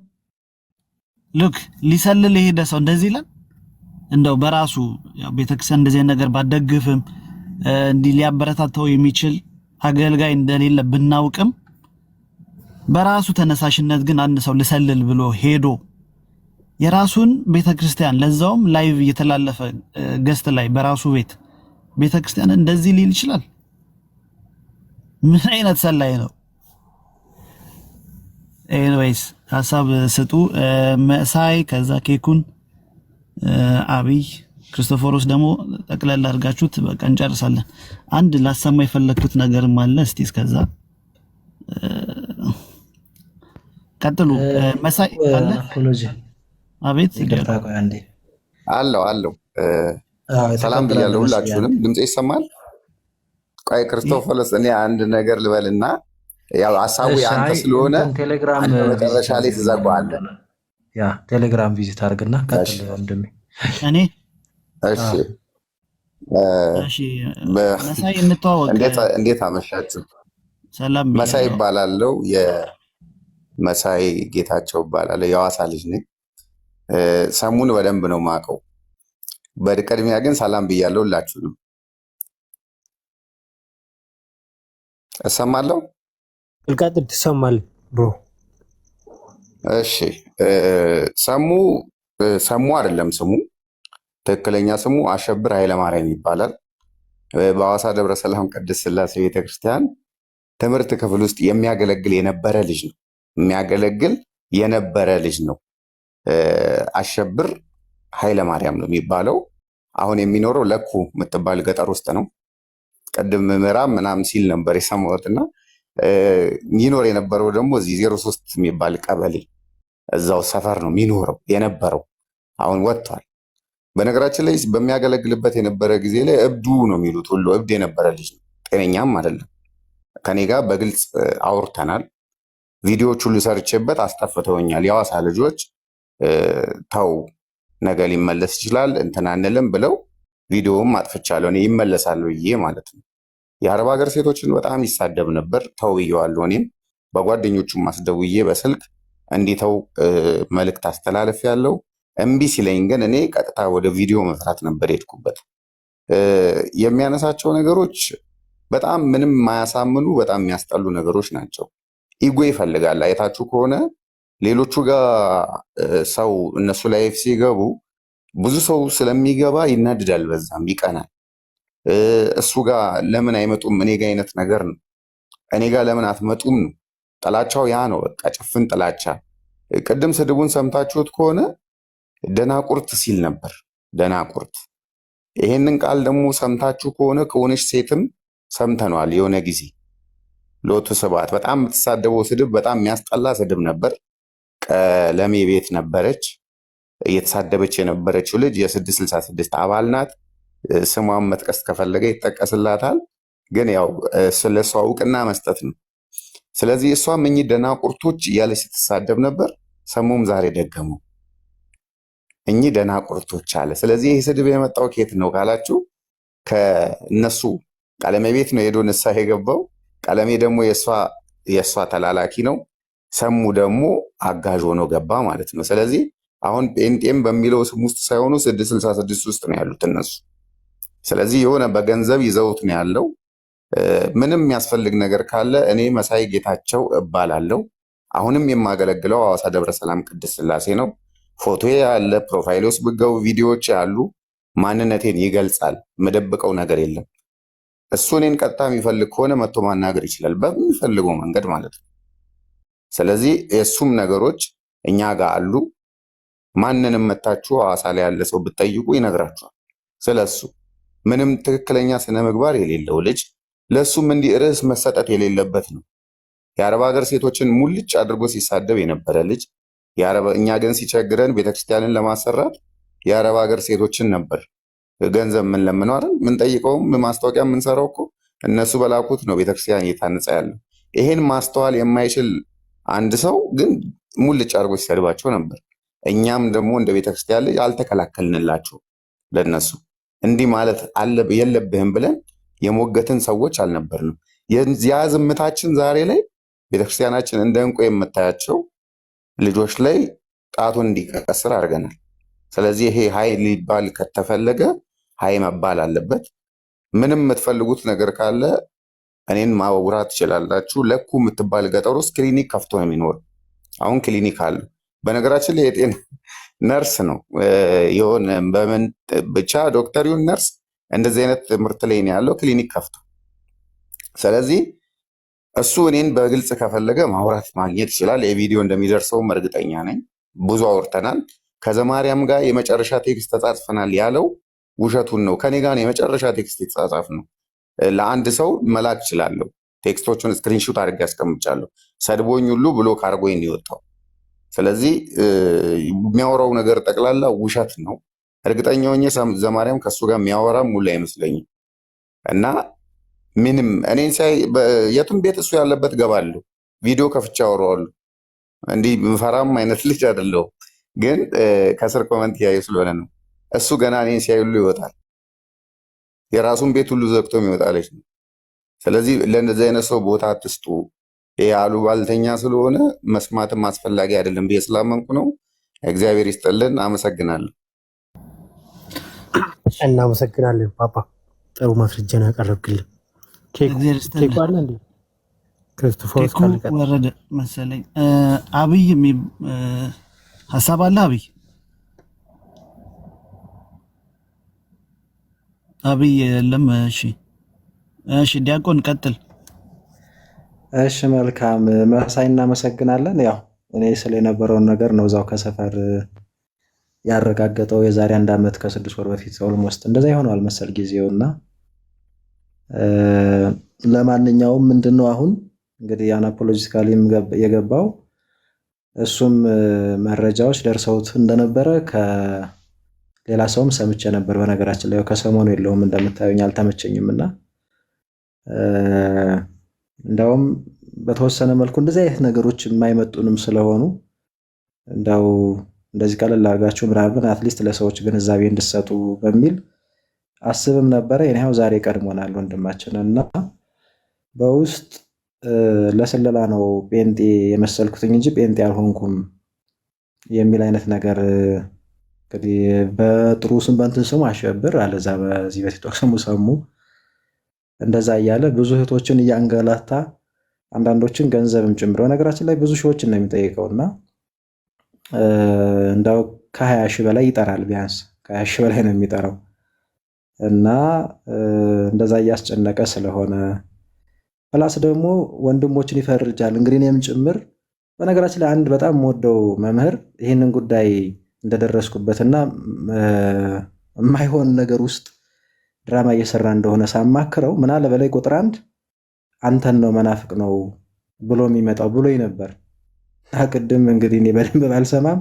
C: ሉክ ሊሰልል የሄደ ሰው እንደዚህ ይላል። እንደው በራሱ ቤተክርስቲያን እንደዚህ ነገር ባደግፍም እንዲህ ሊያበረታታው የሚችል አገልጋይ እንደሌለ ብናውቅም በራሱ ተነሳሽነት ግን አንድ ሰው ልሰልል ብሎ ሄዶ የራሱን ቤተክርስቲያን ለዛውም ላይቭ እየተላለፈ ገስት ላይ በራሱ ቤተክርስቲያን እንደዚህ ሊል ይችላል? ምን አይነት ሰላይ ነው? ኤኒዌይስ ሐሳብ ስጡ። መሳይ ከዛ ኬኩን አብይ ክርስቶፎሮስ ደግሞ ጠቅላላ አድርጋችሁት በቃ እንጨርሳለን። አንድ ላሰማ የፈለኩት ነገርም አለ። እስቲ እስከዛ ቀጥሉ። መሳይ አለ
F: አፖሎጂ
C: አቤት
F: ይቅርታ ቆይ አንዴ
G: አለው ሰላም ብያለሁ ሁላችሁንም። ድምጼ ይሰማል? ቆይ ክርስቶፎሮስ እኔ አንድ ነገር ልበልና ያው ሐሳቡ ያንተ ስለሆነ
F: ቴሌግራም
G: መጨረሻ ላይ ትዘጋዋለህ።
F: ያ ቴሌግራም ቪዚት አድርግና ቀጥል ወንድሜ።
C: እኔ
G: እሺ
C: መሳይ እንተዋወቅ።
G: እንዴት አመሻችሁ?
C: ሰላም
G: መሳይ ይባላለው። የመሳይ ጌታቸው ይባላለው። የሐዋሳ ልጅ ነኝ። ሰሙን በደንብ ነው ማቀው። በቅድሚያ ግን ሰላም ብያለሁ ሁላችሁንም። እሰማለሁ?
H: ልቀጥል? ትሰማለህ ብሮ?
G: እሺ ሰሙ አይደለም ስሙ፣ ትክክለኛ ስሙ አሸብር ኃይለማርያም ይባላል። በሐዋሳ ደብረ ሰላም ቅድስት ሥላሴ ቤተክርስቲያን ትምህርት ክፍል ውስጥ የሚያገለግል የነበረ ልጅ ነው። አሸብር ኃይለማርያም ነው የሚባለው። አሁን የሚኖረው ለኩ የምትባል ገጠር ውስጥ ነው። ቅድም ምዕራብ ምናምን ሲል ነበር የሰማሁትና ይኖር የነበረው ደግሞ እዚህ 03 የሚባል ቀበሌ እዛው ሰፈር ነው የሚኖረው የነበረው። አሁን ወጥቷል። በነገራችን ላይ በሚያገለግልበት የነበረ ጊዜ ላይ እብዱ ነው የሚሉት ሁሉ እብድ የነበረ ልጅ ነው። ጤነኛም አይደለም። ከኔ ጋር በግልጽ አውርተናል። ቪዲዮዎች ሁሉ ሰርቼበት አስጠፍተውኛል። የሐዋሳ ልጆች ተው ነገ ሊመለስ ይችላል እንትን አንልም ብለው ቪዲዮውም አጥፍቻለሁ። እኔ ይመለሳለሁ ብዬ ማለት ነው። የአረብ ሀገር ሴቶችን በጣም ይሳደብ ነበር። ተው ብዬዋለሁ። እኔም በጓደኞቹም አስደውዬ በስልክ እንዲተው መልእክት አስተላለፍ ያለው እምቢ ሲለኝ ግን እኔ ቀጥታ ወደ ቪዲዮ መስራት ነበር የሄድኩበት። የሚያነሳቸው ነገሮች በጣም ምንም ማያሳምኑ በጣም የሚያስጠሉ ነገሮች ናቸው። ኢጎ ይፈልጋል። አይታችሁ ከሆነ ሌሎቹ ጋር ሰው እነሱ ላይፍ ሲገቡ ብዙ ሰው ስለሚገባ ይናድዳል፣ በዛም ይቀናል። እሱ ጋር ለምን አይመጡም እኔ ጋር አይነት ነገር ነው። እኔ ጋር ለምን አትመጡም ነው ጥላቻው። ያ ነው በቃ ጭፍን ጥላቻ። ቅድም ስድቡን ሰምታችሁት ከሆነ ደናቁርት ሲል ነበር። ደናቁርት። ይሄንን ቃል ደግሞ ሰምታችሁ ከሆነ ከሆነች ሴትም ሰምተነዋል የሆነ ጊዜ ሎቱ ስብሐት በጣም የምትሳደበው ስድብ በጣም የሚያስጠላ ስድብ ነበር። ቀለሜ ቤት ነበረች እየተሳደበች የነበረችው ልጅ የ666 አባል ናት። ስሟን መጥቀስ ከፈለገ ይጠቀስላታል። ግን ያው ስለሷ እውቅና መስጠት ነው። ስለዚህ እሷም እኚህ ደናቁርቶች እያለች ስትሳደብ ነበር። ሰሙም ዛሬ ደገሙ እኚህ ደናቁርቶች አለ። ስለዚህ ይህ ስድብ የመጣው ከየት ነው ካላችሁ ከእነሱ ቀለሜ ቤት ነው ሄዶ ንስሐ የገባው። ቀለሜ ደግሞ የእሷ ተላላኪ ነው። ሰሙ ደግሞ አጋዥ ሆኖ ገባ ማለት ነው። ስለዚህ አሁን ጴንጤም በሚለው ስም ውስጥ ሳይሆኑ 666 ውስጥ ነው ያሉት እነሱ። ስለዚህ የሆነ በገንዘብ ይዘውት ነው ያለው። ምንም የሚያስፈልግ ነገር ካለ እኔ መሳይ ጌታቸው እባላለሁ። አሁንም የማገለግለው ሐዋሳ ደብረ ሰላም ቅድስት ሥላሴ ነው። ፎቶ ያለ ፕሮፋይል ውስጥ ብገቡ ቪዲዮዎች ያሉ ማንነቴን ይገልጻል። የምደብቀው ነገር የለም። እሱ እኔን ቀጥታ የሚፈልግ ከሆነ መጥቶ ማናገር ይችላል፣ በሚፈልገው መንገድ ማለት ነው። ስለዚህ የእሱም ነገሮች እኛ ጋር አሉ። ማንንም መታችሁ ሐዋሳ ላይ ያለ ሰው ብትጠይቁ ይነግራችኋል ስለሱ። ምንም ትክክለኛ ስነ ምግባር የሌለው ልጅ፣ ለሱም እንዲህ ርዕስ መሰጠት የሌለበት ነው። የአረብ ሀገር ሴቶችን ሙልጭ አድርጎ ሲሳደብ የነበረ ልጅ። እኛ ግን ሲቸግረን ቤተክርስቲያንን ለማሰራት የአረብ ሀገር ሴቶችን ነበር ገንዘብ ምን ለምነው አይደል ምን ጠይቀውም ማስታወቂያ የምንሰራው እኮ እነሱ በላኩት ነው ቤተክርስቲያን እየታነጸ ያለው። ይሄን ማስተዋል የማይችል አንድ ሰው ግን ሙልጭ አድርጎ ሲሰድባቸው ነበር። እኛም ደግሞ እንደ ቤተክርስቲያን ልጅ አልተከላከልንላቸው። ለነሱ እንዲህ ማለት የለብህም ብለን የሞገትን ሰዎች አልነበርንም። ያ ዝምታችን ዛሬ ላይ ቤተክርስቲያናችን እንደ ዕንቁ የምታያቸው ልጆች ላይ ጣቱን እንዲቀስር አድርገናል። ስለዚህ ይሄ ሀይ ሊባል ከተፈለገ ሀይ መባል አለበት። ምንም የምትፈልጉት ነገር ካለ እኔን ማውራት ትችላላችሁ። ለኩ የምትባል ገጠር ውስጥ ክሊኒክ ከፍቶ ነው የሚኖር። አሁን ክሊኒክ አለ። በነገራችን ላይ የጤና ነርስ ነው የሆነ በምን ብቻ ዶክተሪውን ነርስ እንደዚህ አይነት ትምህርት ላይ ነው ያለው ክሊኒክ ከፍቶ። ስለዚህ እሱ እኔን በግልጽ ከፈለገ ማውራት ማግኘት ይችላል። የቪዲዮ እንደሚደርሰውም እርግጠኛ ነኝ። ብዙ አውርተናል። ከዘማርያም ጋር የመጨረሻ ቴክስት ተጻጽፈናል ያለው ውሸቱን ነው። ከኔ ጋር የመጨረሻ ቴክስት የተጻጻፍ ነው። ለአንድ ሰው መላክ እችላለሁ። ቴክስቶቹን ስክሪንሹት አድርጌ ያስቀምጫለሁ። ሰድቦኝ ሁሉ ብሎክ አድርጎኝ ነው የወጣው። ስለዚህ የሚያወራው ነገር ጠቅላላ ውሸት ነው። እርግጠኛ ሆኜ ዘማርያም ከእሱ ጋር የሚያወራም ሙሉ አይመስለኝም። እና ምንም እኔን ሳይ የቱም ቤት እሱ ያለበት ገባለሁ፣ ቪዲዮ ከፍቼ አወራዋለሁ። እንዲህ ምፈራም አይነት ልጅ አይደለሁም። ግን ከስር ኮመንት እያየ ስለሆነ ነው። እሱ ገና እኔን ሲያይ ሁሉ ይወጣል። የራሱን ቤት ሁሉ ዘግቶ የሚወጣ ልጅ ነው። ስለዚህ ለእንደዚህ አይነት ሰው ቦታ አትስጡ። ይህ አሉባልተኛ ስለሆነ መስማትም አስፈላጊ አይደለም ብዬ ስላመንኩ ነው። እግዚአብሔር ይስጥልን። አመሰግናለሁ።
H: እናመሰግናለን ፓፓ፣ ጥሩ ማስረጃ ነው ያቀረብክልን። ኬኩ አለ እንዴ? ክርስቶፎርስ
C: ወረደ መሰለኝ። አብይ ሀሳብ አለ? አብይ የለም። እሺ ዲያቆን ቀጥል።
F: እሺ መልካም መሳይ፣ እናመሰግናለን። ያው እኔ ስለ የነበረውን ነገር ነው እዛው ከሰፈር ያረጋገጠው። የዛሬ 1 ዓመት ከ6 ወር በፊት ኦልሞስት እንደዛ ይሆነዋል መሰል ጊዜውና ለማንኛውም ምንድነው አሁን እንግዲህ አናፖሎጂካሊ የገባው እሱም መረጃዎች ደርሰውት እንደነበረ ከሌላ ሰውም ሰምቼ ነበር። በነገራችን ላይ ከሰሞኑ የለውም እንደምታዩኝ አልተመቸኝም እና እንደውም በተወሰነ መልኩ እንደዚህ አይነት ነገሮች የማይመጡንም ስለሆኑ እንደው እንደዚህ ቀለል አድርጋችሁ ምናምን አትሊስት ለሰዎች ግንዛቤ እንድሰጡ በሚል አስብም ነበረ። ይሄው ዛሬ ቀድሞናል ወንድማችን እና በውስጥ ለስለላ ነው ጴንጤ የመሰልኩትኝ እንጂ ጴንጤ አልሆንኩም የሚል አይነት ነገር እንግዲህ በጥሩ ስም በእንትን ስሙ አሸብር አለዛ በዚህ በቲክቶክ ስሙ ሰሙ እንደዛ እያለ ብዙ እህቶችን እያንገላታ አንዳንዶችን ገንዘብም ጭምር በነገራችን ላይ ብዙ ሺዎችን ነው የሚጠይቀውና እንዳው ከ20 ሺህ በላይ ይጠራል። ቢያንስ ከ20 ሺህ በላይ ነው የሚጠራው እና እንደዛ እያስጨነቀ ስለሆነ ፕላስ ደግሞ ወንድሞችን ይፈርጃል። እንግዲህ እኔም ጭምር በነገራችን ላይ አንድ በጣም የምወደው መምህር ይህንን ጉዳይ እንደደረስኩበትና የማይሆን ነገር ውስጥ ድራማ እየሰራ እንደሆነ ሳማክረው ምን አለ በላይ ቁጥር 1 አንተን ነው መናፍቅ ነው ብሎ የሚመጣው ብሎኝ ነበር። ቅድም እንግዲህ እኔ በደንብ ባልሰማም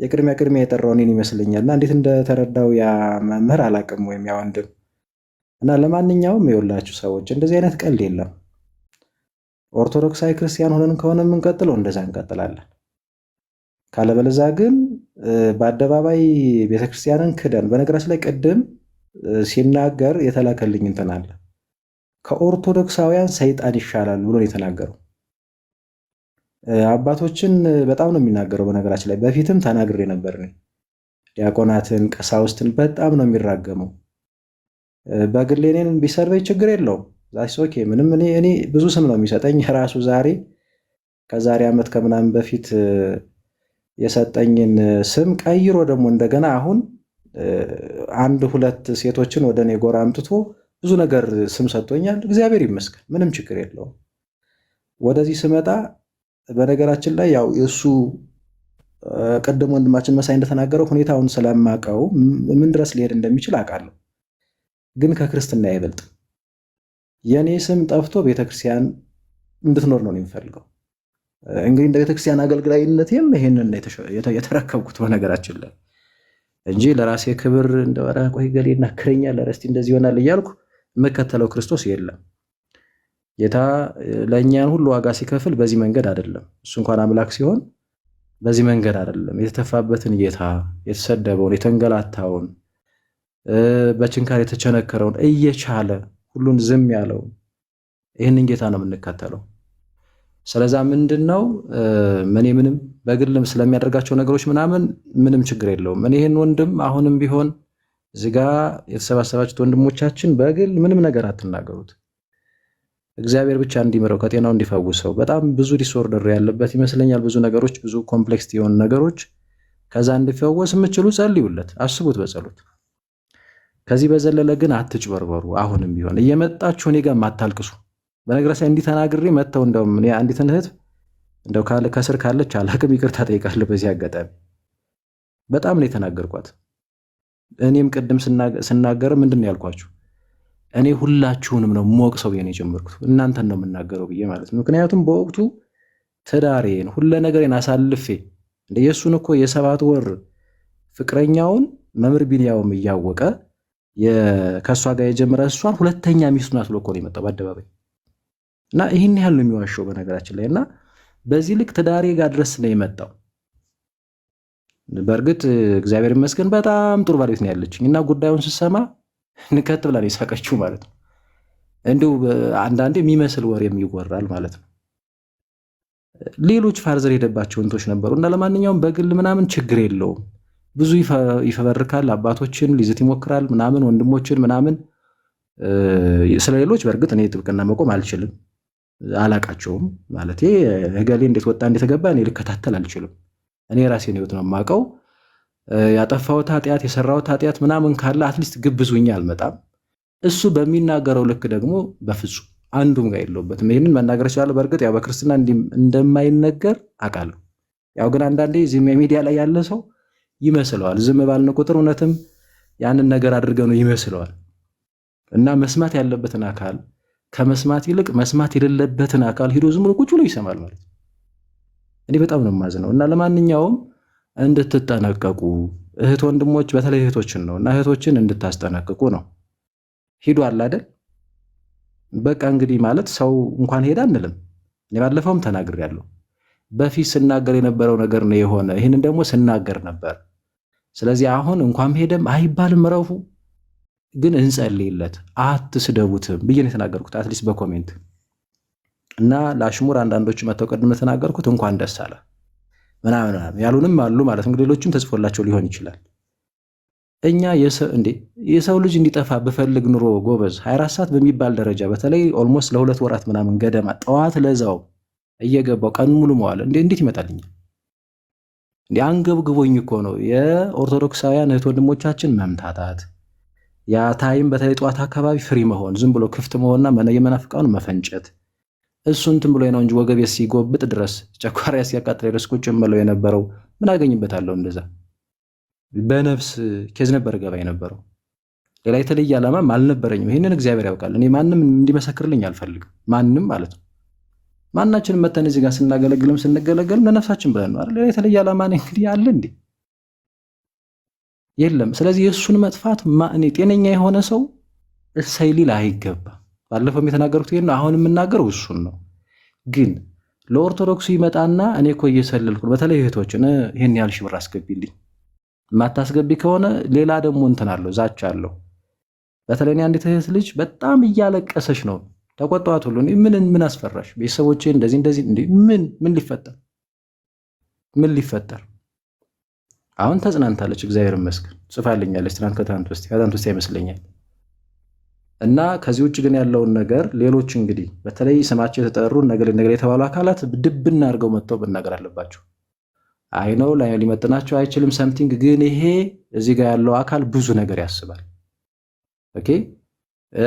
F: የቅድሚያ የጠራው እኔን ይመስለኛል እና እንዴት እንደተረዳው ያ መምህር አላቅም ወይም ያ ወንድም እና ለማንኛውም የወላችሁ ሰዎች እንደዚህ አይነት ቀልድ የለም። ኦርቶዶክሳዊ ክርስቲያን ሆነን ከሆነ የምንቀጥለው እንደዛ እንቀጥላለን። ካለበለዛ ግን በአደባባይ ቤተክርስቲያንን ክደን በነገራችን ላይ ቅድም ሲናገር የተላከልኝ እንትን አለ ከኦርቶዶክሳውያን ሰይጣን ይሻላል ብሎ የተናገረው አባቶችን በጣም ነው የሚናገረው። በነገራችን ላይ በፊትም ተናግሬ ነበር። ዲያቆናትን፣ ቀሳውስትን በጣም ነው የሚራገመው። በግሌ እኔን ቢሰርበኝ ችግር የለውም። ዛስ ኦኬ ምንም እኔ ብዙ ስም ነው የሚሰጠኝ ራሱ ዛሬ ከዛሬ ዓመት ከምናምን በፊት የሰጠኝን ስም ቀይሮ ደግሞ እንደገና አሁን 1-2 ሴቶችን ወደ እኔ ጎራ አምጥቶ ብዙ ነገር ስም ሰጥቶኛል። እግዚአብሔር ይመስገን ምንም ችግር የለውም። ወደዚህ ስመጣ በነገራችን ላይ ያው የእሱ ቀደም ወንድማችን መሳይ እንደተናገረው ሁኔታውን ስለማቀው ምን ድረስ ሊሄድ እንደሚችል አውቃለሁ። ግን ከክርስትና አይበልጥ የኔ ስም ጠፍቶ ቤተክርስቲያን እንድትኖር ነው የሚፈልገው። እንግዲህ እንደ ቤተክርስቲያን አገልግላይነቴም ይሄንን የተረከብኩት በነገራችን ላይ እንጂ ለራሴ ክብር እንደወራ ቆይ ገሌና ክረኛ ለረስቲ እንደዚህ ይሆናል እያልኩ የምከተለው ክርስቶስ የለም። ጌታ ለእኛን ሁሉ ዋጋ ሲከፍል በዚህ መንገድ አይደለም። እሱ እንኳን አምላክ ሲሆን በዚህ መንገድ አይደለም። የተተፋበትን ጌታ የተሰደበውን፣ የተንገላታውን፣ በችንካር የተቸነከረውን እየቻለ ሁሉን ዝም ያለውን ይህንን ጌታ ነው የምንከተለው። ስለዛ ምንድነው እኔ ምንም በግልም ስለሚያደርጋቸው ነገሮች ምንም ችግር የለውም። እኔ ይህን ወንድም አሁንም ቢሆን እዚህ ጋ የተሰባሰባችሁት ወንድሞቻችን በግል ምንም ነገር አትናገሩት። እግዚአብሔር ብቻ እንዲምረው ከጤናው እንዲፈውሰው። በጣም ብዙ ዲስኦርደር ያለበት ይመስለኛል። ብዙ ነገሮች፣ ብዙ ኮምፕሌክስ የሆኑ ነገሮች ከዛ እንዲፈወስ የምችሉ ጸልዩለት፣ አስቡት በጸሎት። ከዚህ በዘለለ ግን አትጭበርበሩ። አሁንም ቢሆን እየመጣችሁ እኔ ጋር ማታልቅሱ። በነገራችን ላይ እንዲህ ተናግሬ መጥተው እንደውም እኔ አንዲትን እህት እንደው ከስር ካለች አላቅም ይቅርታ ጠይቃለሁ። በዚህ አጋጣሚ በጣም ነው የተናገርኳት። እኔም ቅድም ስናገር ምንድን ነው ያልኳችሁ? እኔ ሁላችሁንም ነው ሞቅ ሰው የኔ ጀመርኩት እናንተን ነው የምናገረው ብዬ ማለት ነው። ምክንያቱም በወቅቱ ትዳሬን ሁሉ ነገሬን አሳልፌ እንደ የሱን እኮ የ7 ወር ፍቅረኛውን መምህር ቢንያውም እያወቀ ከሷ ጋር የጀመረ እሷን ሁለተኛ ሚስቱ ናት ብሎ እኮ ነው የመጣው በአደባባይ። እና ይህን ያህል ነው የሚዋሸው በነገራችን ላይ። እና በዚህ ልክ ትዳሬ ጋር ድረስ ነው የመጣው። በእርግጥ እግዚአብሔር ይመስገን በጣም ጥሩ ባለቤት ነው ያለችኝ። እና ጉዳዩን ስሰማ ንከት ብላ ነው የሳቀችው ማለት ነው። እንዲሁ አንዳንዴ የሚመስል ወሬም ይወራል ማለት ነው። ሌሎች ፋርዘር ሄደባቸው እንቶች ነበሩ። እና ለማንኛውም በግል ምናምን ችግር የለውም። ብዙ ይፈበርካል፣ አባቶችን ሊዝት ይሞክራል ምናምን፣ ወንድሞችን ምናምን። ስለሌሎች በእርግጥ እኔ ጥብቅና መቆም አልችልም፣ አላቃቸውም ማለት ህገሌ እንዴት ወጣ እንዴት ገባ እኔ ልከታተል አልችልም። እኔ ራሴን ህይወት ነው የማውቀው። ያጠፋሁት ኃጢአት የሰራሁት ኃጢአት ምናምን ካለ አትሊስት ግብዙኝ አልመጣም። እሱ በሚናገረው ልክ ደግሞ በፍጹም አንዱም ጋር የለውበትም። ይህንን መናገር ይችላል። በእርግጥ ያው በክርስትና እንደማይነገር አውቃለሁ። ያው ግን አንዳንዴ እዚህም የሚዲያ ላይ ያለ ሰው ይመስለዋል። ዝም ባልን ቁጥር እውነትም ያንን ነገር አድርገው ነው ይመስለዋል። እና መስማት ያለበትን አካል ከመስማት ይልቅ መስማት የሌለበትን አካል ሂዶ ዝም ብሎ ቁጭ ብሎ ይሰማል ማለት ነው። እኔ በጣም ነው የማዝነው። እና ለማንኛውም እንድትጠነቀቁ እህት ወንድሞች፣ በተለይ እህቶችን ነው እና እህቶችን እንድታስጠነቅቁ ነው። ሂዱ አለ አይደል? በቃ እንግዲህ ማለት ሰው እንኳን ሄዳ አንልም። እኔ ባለፈውም ተናግሬያለሁ። በፊት ስናገር የነበረው ነገር ነው የሆነ። ይህንን ደግሞ ስናገር ነበር። ስለዚህ አሁን እንኳን ሄደም አይባልም፣ ረፉ ግን እንጸልይለት፣ አትስደቡትም ብዬ ነው የተናገርኩት። አትሊስት በኮሜንት እና ለአሽሙር አንዳንዶች መተው ቀድም ተናገርኩት እንኳን ደስ አለ ምናምን ያሉንም አሉ ማለት ነው። ሌሎችም ተጽፎላቸው ሊሆን ይችላል። እኛ የሰው ልጅ እንዲጠፋ ብፈልግ ኑሮ ጎበዝ 24 ሰዓት በሚባል ደረጃ በተለይ ኦልሞስት ለ2 ወራት ምናምን ገደማ ጠዋት ለዛው እየገባው ቀን ሙሉ መዋል እንዴት ይመጣልኛል? አንገብግቦኝ እኮ ነው የኦርቶዶክሳውያን እህት ወንድሞቻችን መምታታት፣ ያ ታይም በተለይ ጠዋት አካባቢ ፍሪ መሆን ዝም ብሎ ክፍት መሆንና የመናፍቃውን መፈንጨት እሱ እንትን ብሎ ነው እንጂ ወገቤ ሲጎብጥ ድረስ ጨጓራ ሲያቃጥል ድረስ ቁጭ ብለው የነበረው ምን አገኝበታለሁ? እንደዛ በነፍስ ኬዝ ነበር ገባ የነበረው። ሌላ የተለየ ዓላማም አልነበረኝም። ይህንን እግዚአብሔር ያውቃል። እኔ ማንም እንዲመሰክርልኝ አልፈልግም። ማንም ማለት ነው። ማናችንም መተን እዚህ ጋር ስንገለገልም ለነፍሳችን ብለን ነው አይደል? ሌላ የተለየ ዓላማ እንግዲህ አለ እንዴ? የለም። ስለዚህ የእሱን መጥፋት እኔ ጤነኛ የሆነ ሰው እሰይ ሊል አይገባም። ባለፈውም የተናገሩት ይሄን ነው። አሁን የምናገረው እሱን ነው። ግን ለኦርቶዶክሱ ይመጣና እኔ እኮ እየሰለልኩ በተለይ እህቶችን ይሄን ያህል ሺህ ብር አስገቢልኝ፣ የማታስገቢ ከሆነ ሌላ ደግሞ እንትን አለው ዛቻ አለው። በተለይ እኔ አንዲት እህት ልጅ በጣም እያለቀሰች ነው። ተቆጣዋት ሁሉ ምን አስፈራሽ? ቤተሰቦቼ እንደዚህ ምን ሊፈጠር አሁን ተጽናንታለች። እግዚአብሔር ይመስገን ጽፋልኛለች። ከትናንት ወስቲያ ይመስለኛል። እና ከዚህ ውጭ ግን ያለውን ነገር ሌሎች እንግዲህ በተለይ ስማቸው የተጠሩ ነገር የተባሉ አካላት ድብና አድርገው መጥተው መናገር አለባቸው። አይ ነው ሊመጥናቸው አይችልም ሰምቲንግ። ግን ይሄ እዚህ ጋር ያለው አካል ብዙ ነገር ያስባል። ኦኬ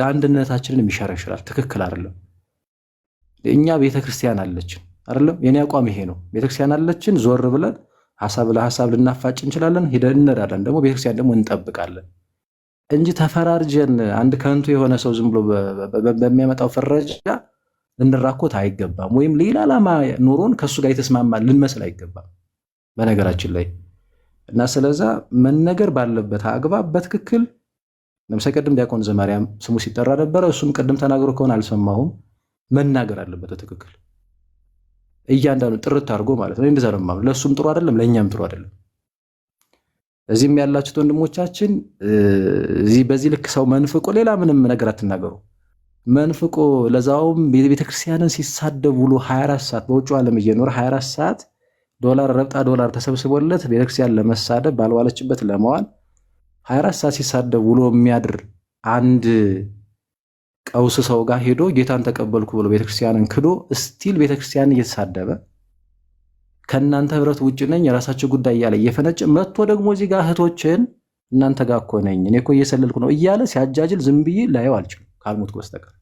F: አንድነታችንን ይሸረሽራል። ትክክል አይደለም። እኛ ቤተክርስቲያን አለችን አይደለም? የኔ አቋም ይሄ ነው። ቤተክርስቲያን አለችን። ዞር ብለን ሐሳብ ለሐሳብ ልናፋጭ እንችላለን። ሄደን እንረዳለን። ደግሞ ቤተክርስቲያን ደግሞ እንጠብቃለን እንጂ ተፈራርጀን አንድ ከንቱ የሆነ ሰው ዝም ብሎ በሚያመጣው ፍረጃ ልንራኮት አይገባም። ወይም ሌላ ዓላማ ኑሮን ከሱ ጋር የተስማማ ልንመስል አይገባም በነገራችን ላይ እና ስለዛ መነገር ባለበት አግባብ በትክክል ለምሳሌ ቅድም ዲያቆን ዘማርያም ስሙ ሲጠራ ነበረ። እሱም ቅድም ተናግሮ ከሆነ አልሰማሁም። መናገር አለበት በትክክል እያንዳንዱ ጥርት አድርጎ ማለት ነው። እንደዛ ነው ማለት ለሱም ጥሩ አይደለም፣ ለኛም ጥሩ አይደለም። እዚህም ያላችሁት ወንድሞቻችን በዚህ ልክ ሰው መንፍቆ ሌላ ምንም ነገር አትናገሩ። መንፍቆ ለዛውም ቤተክርስቲያንን ሲሳደብ ውሎ 24 ሰዓት በውጭ ዓለም እየኖረ 24 ሰዓት ረብጣ ዶላር ተሰብስቦለት ቤተክርስቲያን ለመሳደብ ባልዋለችበት ለመዋል 24 ሰዓት ሲሳደብ ውሎ የሚያድር አንድ ቀውስ ሰው ጋር ሄዶ ጌታን ተቀበልኩ ብሎ ቤተክርስቲያንን ክዶ ስቲል ቤተክርስቲያንን እየተሳደበ ከእናንተ ህብረት ውጭ ነኝ የራሳቸው ጉዳይ እያለ እየፈነጨ መጥቶ ደግሞ እዚህ ጋር እህቶችን እናንተ ጋር እኮ ነኝ እኔ እኮ እየሰለልኩ ነው እያለ ሲያጃጅል ዝም ብዬ ላየው አልችልም ካልሞትኩ በስተቀር።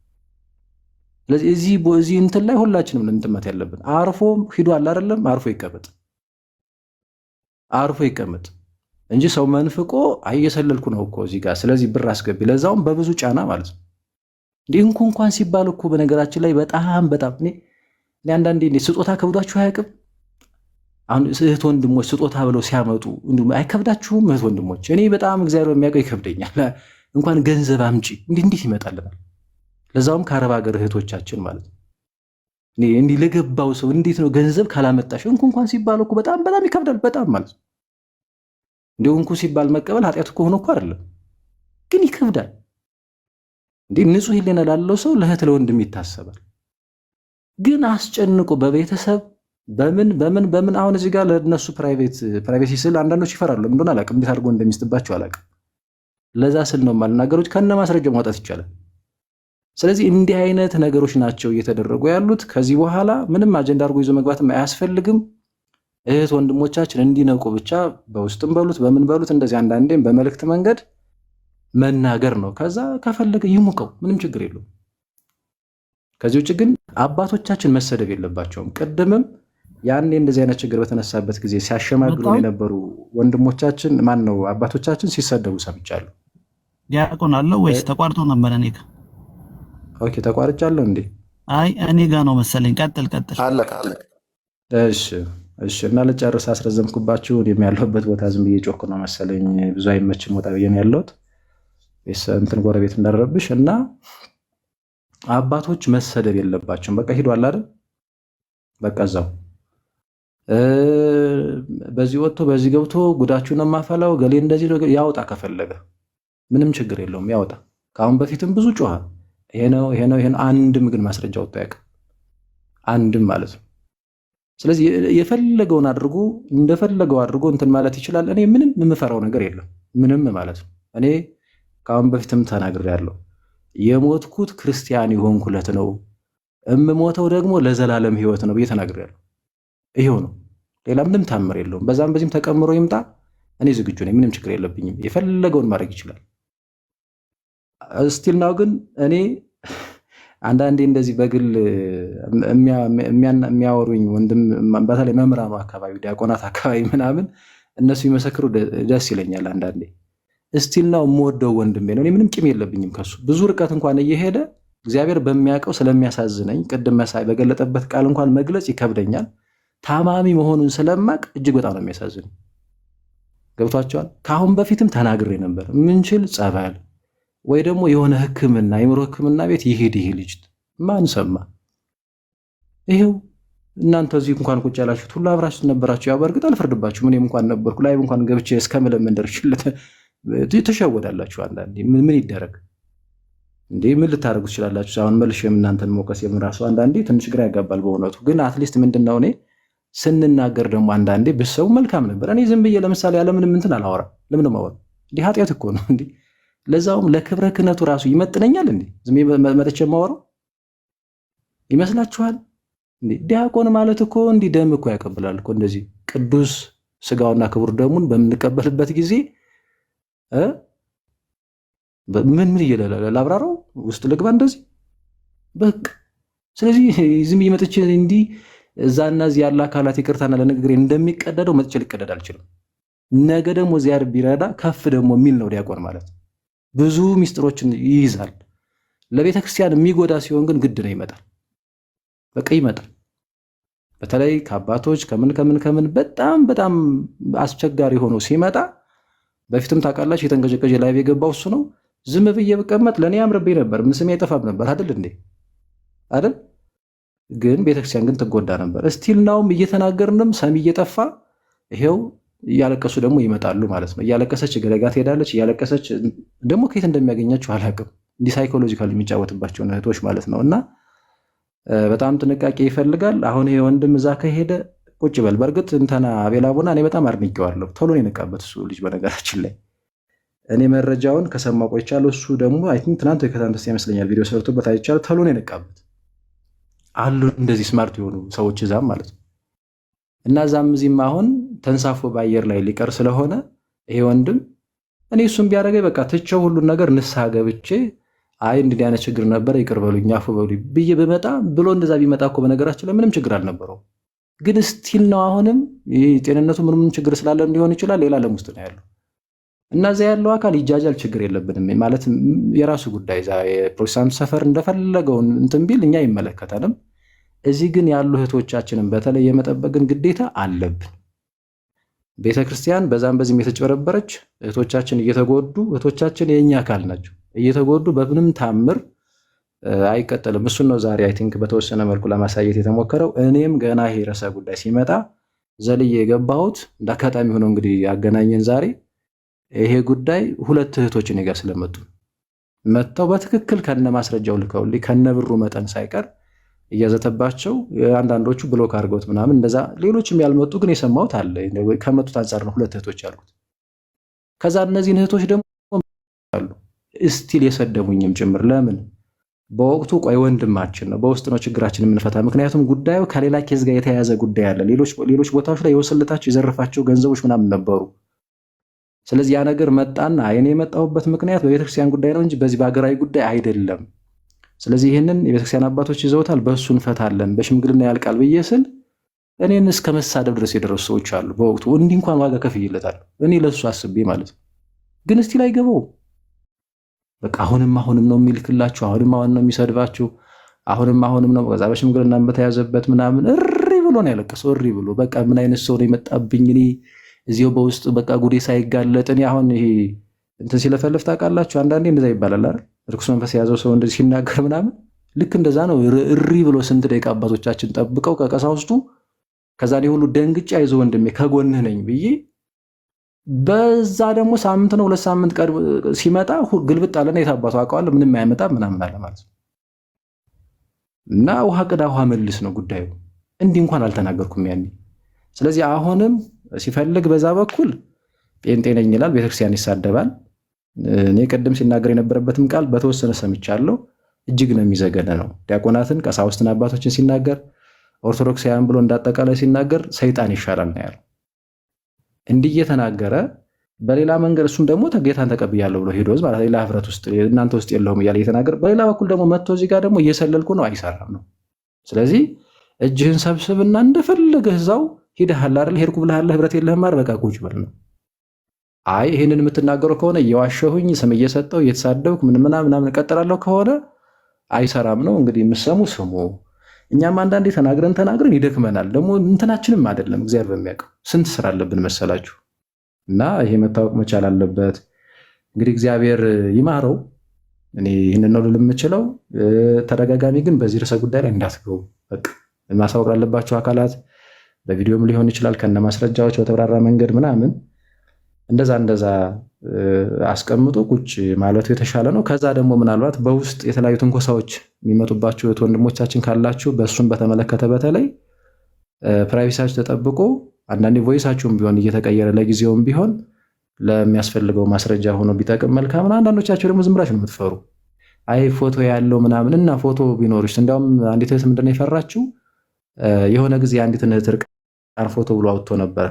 F: ስለዚህ እዚህ እንትን ላይ ሁላችንም ልንጥመት ያለብን አርፎ ሂዷል አይደለም፣ አርፎ ይቀመጥ እንጂ ሰው መንፍቆ እየሰለልኩ ነው እኮ እዚህ ጋር ስለዚህ ብር አስገቢ፣ ለዛውም በብዙ ጫና ማለት ነው። እንዲህ እንኳን ሲባል እኮ በነገራችን ላይ በጣም እኔ አንዳንዴ ስጦታ ከብዷችሁ አያውቅም? አሁን እህት ወንድሞች ስጦታ ብለው ሲያመጡ አይከብዳችሁም? እህት ወንድሞች እኔ በጣም እግዚአብሔር የሚያውቀው ይከብደኛል። እንኳን ገንዘብ አምጪ እንዲህ ይመጣልናል። ለዛውም ከአረብ ሀገር እህቶቻችን ማለት ነው። እንዲህ ለገባው ሰው እንዴት ነው ገንዘብ ካላመጣሽ እንኳን ሲባል እኮ በጣም ይከብዳል። በጣም ማለት ነው። እንዲሁ እንኩ ሲባል መቀበል ኃጢአት እኮ ሆኖ እኮ አይደለም፣ ግን ይከብዳል። እንዲህ ንጹህ ሕሊና ላለው ሰው ለእህት ለወንድም ይታሰባል። ግን አስጨንቆ በቤተሰብ በምን አሁን እዚህ ጋር ለነሱ ፕራይቬሲ ስል አንዳንዶች ይፈራሉ። እንደሆነ አላውቅም፣ እንዴት አድርጎ እንደሚስትባቸው አላውቅም። ለዛ ስል ነው የማልናገሩት። ከነ ማስረጃው ማውጣት ይቻላል። ስለዚህ እንዲህ አይነት ነገሮች ናቸው እየተደረጉ ያሉት። ከዚህ በኋላ ምንም አጀንዳ አድርጎ ይዞ መግባትም አያስፈልግም። እህት ወንድሞቻችን እንዲነቁ ብቻ በውስጥም በሉት በምን በሉት እንደዚህ አንዳንዴም በመልእክት መንገድ መናገር ነው። ከዛ ከፈለገ ይሙቀው፣ ምንም ችግር የለውም። ከዚህ ውጭ ግን አባቶቻችን መሰደብ የለባቸውም። ቅድምም ያኔ እንደዚህ አይነት ችግር በተነሳበት ጊዜ ሲያሸማግሉ የነበሩ ወንድሞቻችን አባቶቻችን ሲሰደቡ ሰምቻለሁ።
C: ዲያቆን አለው ወይስ ተቋርጦ ነበር? እኔ ጋር
F: ኦኬ፣ ተቋርጫለሁ እንዴ?
C: አይ እኔ ጋር ነው መሰለኝ። ቀጥል።
G: አለ።
F: እሺ እና ልጨርስ፣ አስረዘምኩባችሁ። እኔም ያለሁበት ቦታ ዝም ብዬ ጮክ ነው መሰለኝ፣ ብዙ አይመችም። ወጣ ብዬ ነው ያለሁት እንትን ጎረቤት እንዳረብሽ። እና አባቶች መሰደብ የለባቸውም። በቃ ሂዷል አይደል? በቃ እዛው በዚህ ወጥቶ በዚህ ገብቶ ጉዳችሁን ማፈላው ገሌ እንደዚህ ያውጣ፣ ከፈለገ ምንም ችግር የለውም ያውጣ። ከአሁን በፊትም ብዙ ጮኸ። ይሄ ነው አንድም ግን ማስረጃ ወጥቶ ያውቃል? አንድም ማለት ነው። ስለዚህ የፈለገውን አድርጎ እንደፈለገው አድርጎ እንትን ማለት ይችላል። እኔ ምንም የምፈራው ነገር የለም፣ ምንም ማለት ነው። እኔ ከአሁን በፊትም ተናግሬያለሁ። የሞትኩት ክርስቲያን የሆንኩለት ነው፣ እምሞተው ደግሞ ለዘላለም ሕይወት ነው ብዬ ተናግሬያለሁ። ይሄው ነው፣ ሌላ ምንም ታምር የለውም። በዛም በዚህም ተቀምሮ ይምጣ፣ እኔ ዝግጁ ነኝ፣ ምንም ችግር የለብኝም። የፈለገውን ማድረግ ይችላል። ስቲል ናው ግን እኔ አንዳንዴ እንደዚህ በግል የሚያወሩኝ ወንድም በተለይ መምህራኑ አካባቢ ዲያቆናት አካባቢ ምናምን እነሱ ይመሰክሩ ደስ ይለኛል። አንዳንዴ ስቲል ናው የምወደው ወንድሜ ነው። እኔ ምንም ቂም የለብኝም ከሱ። ብዙ ርቀት እንኳን እየሄደ እግዚአብሔር በሚያውቀው ስለሚያሳዝነኝ ቅድም መሳይ በገለጠበት ቃል እንኳን መግለጽ ይከብደኛል። ታማሚ መሆኑን ስለማቅ እጅግ በጣም ነው የሚያሳዝነኝ። ገብቷቸዋል። ከአሁን በፊትም ተናግሬ ነበር። ምንችል ጸበል ወይ ደግሞ የሆነ ሕክምና የአእምሮ ሕክምና ቤት ይሄድ ይሄ ልጅ ማን ሰማ? ይሄው እናንተ እዚህ እንኳን ቁጭ ያላችሁት ሁሉ አብራችሁት ነበራችሁ። ያው በእርግጥ አልፈርድባችሁም። እኔም እንኳን ነበርኩ ላይ እንኳን ገብቼ እስከምለምን ደርሽለት ተሸወዳላችሁ። አንዳንዴ ምን ይደረግ እንዴ? ምን ልታደርጉ ትችላላችሁ? አሁን መልሼም እናንተን መውቀስ የምራሱ አንዳንዴ ትንሽ ግራ ያጋባል በእውነቱ። ግን አትሊስት ምንድነው እኔ ስንናገር ደግሞ አንዳንዴ ብሰው መልካም ነበር። እኔ ዝም ብዬ ለምሳሌ ያለምንም እንትን አላወራም። ለምን ማወራ እንዲህ ኃጢአት እኮ ነው እንዴ? ለዛውም ለክብረ ክህነቱ ራሱ ይመጥነኛል እንዴ? ዝም መጥቼ የማወራው ይመስላችኋል እንዴ? ዲያቆን ማለት እኮ እንዲህ ደም እኮ ያቀብላል እኮ እንደዚህ ቅዱስ ስጋውና ክቡር ደሙን በምንቀበልበት ጊዜ ምን እየለለ ላብራራው ውስጥ ልግባ እንደዚህ በቃ። ስለዚህ ዝም መጥቼ እንዲህ እዛና እዚህ ያለ አካላት ይቅርታና ለንግግሬ እንደሚቀደደው መጥቼ ሊቀደድ አልችልም። ነገ ደግሞ ዚያር ቢረዳ ከፍ ደግሞ የሚል ነው ዲያቆን ማለት። ብዙ ሚስጥሮችን ይይዛል። ለቤተ ክርስቲያን የሚጎዳ ሲሆን ግን ግድ ነው ይመጣል። በቃ ይመጣል። በተለይ ከአባቶች ከምን በጣም አስቸጋሪ ሆኖ ሲመጣ በፊትም ታውቃላችሁ የተንቀጨቀጨ ላይ የገባው እሱ ነው። ዝም ብዬ ብቀመጥ ለእኔ ያምርብኝ ነበር። ምን ስሜ አይጠፋም ነበር አይደል እንዴ? አይደል? ግን ቤተክርስቲያን ግን ትጎዳ ነበር። እስቲል ናውም እየተናገርንም ሰሚ እየጠፋ ይሄው እያለቀሱ ደግሞ ይመጣሉ ማለት ነው። እያለቀሰች ገለጋ ትሄዳለች። እያለቀሰች ደግሞ ከየት እንደሚያገኛቸው አላውቅም። እንዲህ ሳይኮሎጂካል የሚጫወትባቸው እህቶች ማለት ነው። እና በጣም ጥንቃቄ ይፈልጋል። አሁን ይሄ ወንድም እዛ ከሄደ ቁጭ በል። በእርግጥ እንተና አቤላቡና እኔ በጣም አድንቄዋለሁ። ቶሎ ነው የነቃበት እሱ ልጅ። በነገራችን ላይ እኔ መረጃውን ከሰማ ቆይቻለሁ። እሱ ደግሞ አይ ቲንክ ትናንት ከታንተስ ይመስለኛል ቪዲዮ ሰርቶበት አይቻለሁ። ቶሎ ነው የነቃበት አሉ እንደዚህ ስማርት የሆኑ ሰዎች እዛም ማለት ነው። እና እዛም እዚህም አሁን ተንሳፎ በአየር ላይ ሊቀር ስለሆነ ይሄ ወንድም እኔ እሱም ቢያደርገኝ በቃ ትቼው ሁሉን ነገር ንስሐ ገብቼ አይ እንዲህ አይነት ችግር ነበረ ይቅር በሉኝ አፉ በሉኝ ብዬ ብመጣ ብሎ እንደዛ ቢመጣ እኮ በነገራችን ላይ ምንም ችግር አልነበረው። ግን ስቲል ነው አሁንም ጤንነቱ ምንም ችግር ስላለ ሊሆን ይችላል ሌላ ዓለም ውስጥ ነው ያለው። እና እዛ ያለው አካል ይጃጃል፣ ችግር የለብንም ማለት የራሱ ጉዳይ። እዛ የፕሮቴስታንት ሰፈር እንደፈለገው እንትን ቢል እኛ አይመለከተንም። እዚህ ግን ያሉ እህቶቻችንን በተለይ የመጠበቅን ግዴታ አለብን። ቤተክርስቲያን በዛም በዚህም የተጨበረበረች እህቶቻችን እየተጎዱ፣ እህቶቻችን የኛ አካል ናቸው እየተጎዱ በምንም ታምር አይቀጥልም። እሱን ነው ዛሬ አይ ቲንክ በተወሰነ መልኩ ለማሳየት የተሞከረው። እኔም ገና ይሄ ርዕሰ ጉዳይ ሲመጣ ዘልዬ የገባሁት እንደ አጋጣሚ ሆኖ እንግዲህ ያገናኘን ዛሬ ይሄ ጉዳይ ሁለት እህቶች እኔ ጋር ስለመጡ መጥተው በትክክል ከነ ማስረጃው ልከውልኝ ከነ ብሩ መጠን ሳይቀር እያዘተባቸው አንዳንዶቹ ብሎክ አድርገውት ምናምን እንደዛ፣ ሌሎችም ያልመጡ ግን የሰማሁት አለ። ከመጡት አንጻር ነው ሁለት እህቶች ያልኩት። ከዛ እነዚህን እህቶች ደግሞ አሉ እስቲል የሰደቡኝም ጭምር። ለምን በወቅቱ ቆይ ወንድማችን ነው በውስጥ ነው ችግራችን የምንፈታ። ምክንያቱም ጉዳዩ ከሌላ ኬዝ ጋር የተያያዘ ጉዳይ አለ። ሌሎች ቦታዎች ላይ የወሰልታቸው የዘረፋቸው ገንዘቦች ምናምን ነበሩ። ስለዚህ ያ ነገር መጣና እኔ የመጣሁበት ምክንያት በቤተክርስቲያን ጉዳይ ነው እንጂ በዚህ በሀገራዊ ጉዳይ አይደለም። ስለዚህ ይህንን የቤተክርስቲያን አባቶች ይዘውታል፣ በእሱ እንፈታለን፣ በሽምግልና ያልቃል ብዬ ስል እኔን እስከ መሳደብ ድረስ የደረሱ ሰዎች አሉ። በወቅቱ እንዲህ እንኳን ዋጋ ከፍዬለታለሁ እኔ ለሱ አስቤ ማለት ነው። ግን እስቲ ላይ ገባው በቃ አሁንም ነው የሚልክላችሁ፣ አሁንም ነው የሚሰድባችሁ፣ አሁንም ነው በዛ በሽምግልና በተያዘበት ምናምን እሪ ብሎ ነው ያለቀሰው። እሪ ብሎ በቃ ምን አይነት ሰው ነው የመጣብኝ እኔ እዚያው በውስጥ በቃ ጉዴ ሳይጋለጥ እኔ አሁን ይሄ እንትን ሲለፈልፍ ታውቃላችሁ። አንዳንዴ እንደዛ ይባላል አይደል? ርኩስ መንፈስ የያዘው ሰው እንደዚህ ሲናገር ምናምን ልክ እንደዛ ነው። እሪ ብሎ ስንት ደቂቃ አባቶቻችን ጠብቀው ከቀሳውስቱ ከዛ ላይ ሁሉ ደንግጬ አይዞህ ወንድሜ ከጎንህ ነኝ ብዬ በዛ ደግሞ ሳምንት ነው 2 ሳምንት ቀር ሲመጣ ግልብጥ አለና የታባቱ አውቀዋለሁ ምንም አይመጣም ምናምን አለ ማለት ነው። እና ውሃ ቅዳ ውሃ መልስ ነው ጉዳዩ። እንዲህ እንኳን አልተናገርኩም ያኔ። ስለዚህ አሁንም ሲፈልግ በዛ በኩል ጴንጤ ነኝ ይላል፣ ቤተክርስቲያን ይሳደባል። እኔ ቅድም ሲናገር የነበረበትም ቃል በተወሰነ ሰምቻለሁ። እጅግ ነው የሚዘገነ ነው። ዲያቆናትን፣ ቀሳውስትን፣ አባቶችን ሲናገር ኦርቶዶክሳውያን ብሎ እንዳጠቃላይ ሲናገር ሰይጣን ይሻላል ነው ያለው። እንዲህ እየተናገረ በሌላ መንገድ እሱም ደግሞ ጌታን ተቀብያለሁ ብሎ ሄዶ ማለት ሌላ ህብረት ውስጥ እናንተ ውስጥ የለውም እያለ እየተናገረ፣ በሌላ በኩል ደግሞ መጥቶ እዚህ ጋር ደግሞ እየሰለልኩ ነው፣ አይሰራም ነው። ስለዚህ እጅህን ሰብስብና እንደፈለገህ እዛው ሂደሃል አይደል፣ ሄድኩ ብለሃል፣ ህብረት የለህም አይደል፣ በቃ ቁጭ በል ነው። አይ ይህንን የምትናገረው ከሆነ እየዋሸሁኝ ስም እየሰጠው እየተሳደብኩ ምናምን እቀጥላለሁ ከሆነ አይሰራም ነው። እንግዲህ የምትሰሙ ስሙ። እኛም አንዳንዴ ተናግረን ይደክመናል። ደግሞ እንትናችንም አይደለም እግዚአብሔር በሚያውቀው ስንት ስራ አለብን መሰላችሁ። እና ይሄ መታወቅ መቻል አለበት። እንግዲህ እግዚአብሔር ይማረው። እኔ ይህንን ነው ልል የምችለው። ተደጋጋሚ ግን በዚህ ርዕሰ ጉዳይ ላይ እንዳትገቡ። በቃ ማሳወቅ ላለባቸው አካላት በቪዲዮም ሊሆን ይችላል ከነ ማስረጃዎች በተብራራ መንገድ ምናምን እንደዛ አስቀምጦ ቁጭ ማለቱ የተሻለ ነው። ከዛ ደግሞ ምናልባት በውስጥ የተለያዩ ትንኮሳዎች የሚመጡባቸው ወንድሞቻችን ካላችሁ በእሱን በተመለከተ በተለይ ፕራይቬሲያችሁ ተጠብቆ አንዳንዴ ቮይሳችሁም ቢሆን እየተቀየረ ለጊዜውም ቢሆን ለሚያስፈልገው ማስረጃ ሆኖ ቢጠቅም መልካም ነው። አንዳንዶቻችሁ ደግሞ ዝም ብላችሁ ነው የምትፈሩ። አይ ፎቶ ያለው ምናምን እና ፎቶ ቢኖርሽ እንዲያውም አንዲት እህት ምንድን ነው የፈራችው? የሆነ ጊዜ አንዲት እህት እርቃን ፎቶ ብሎ አውጥቶ ነበረ።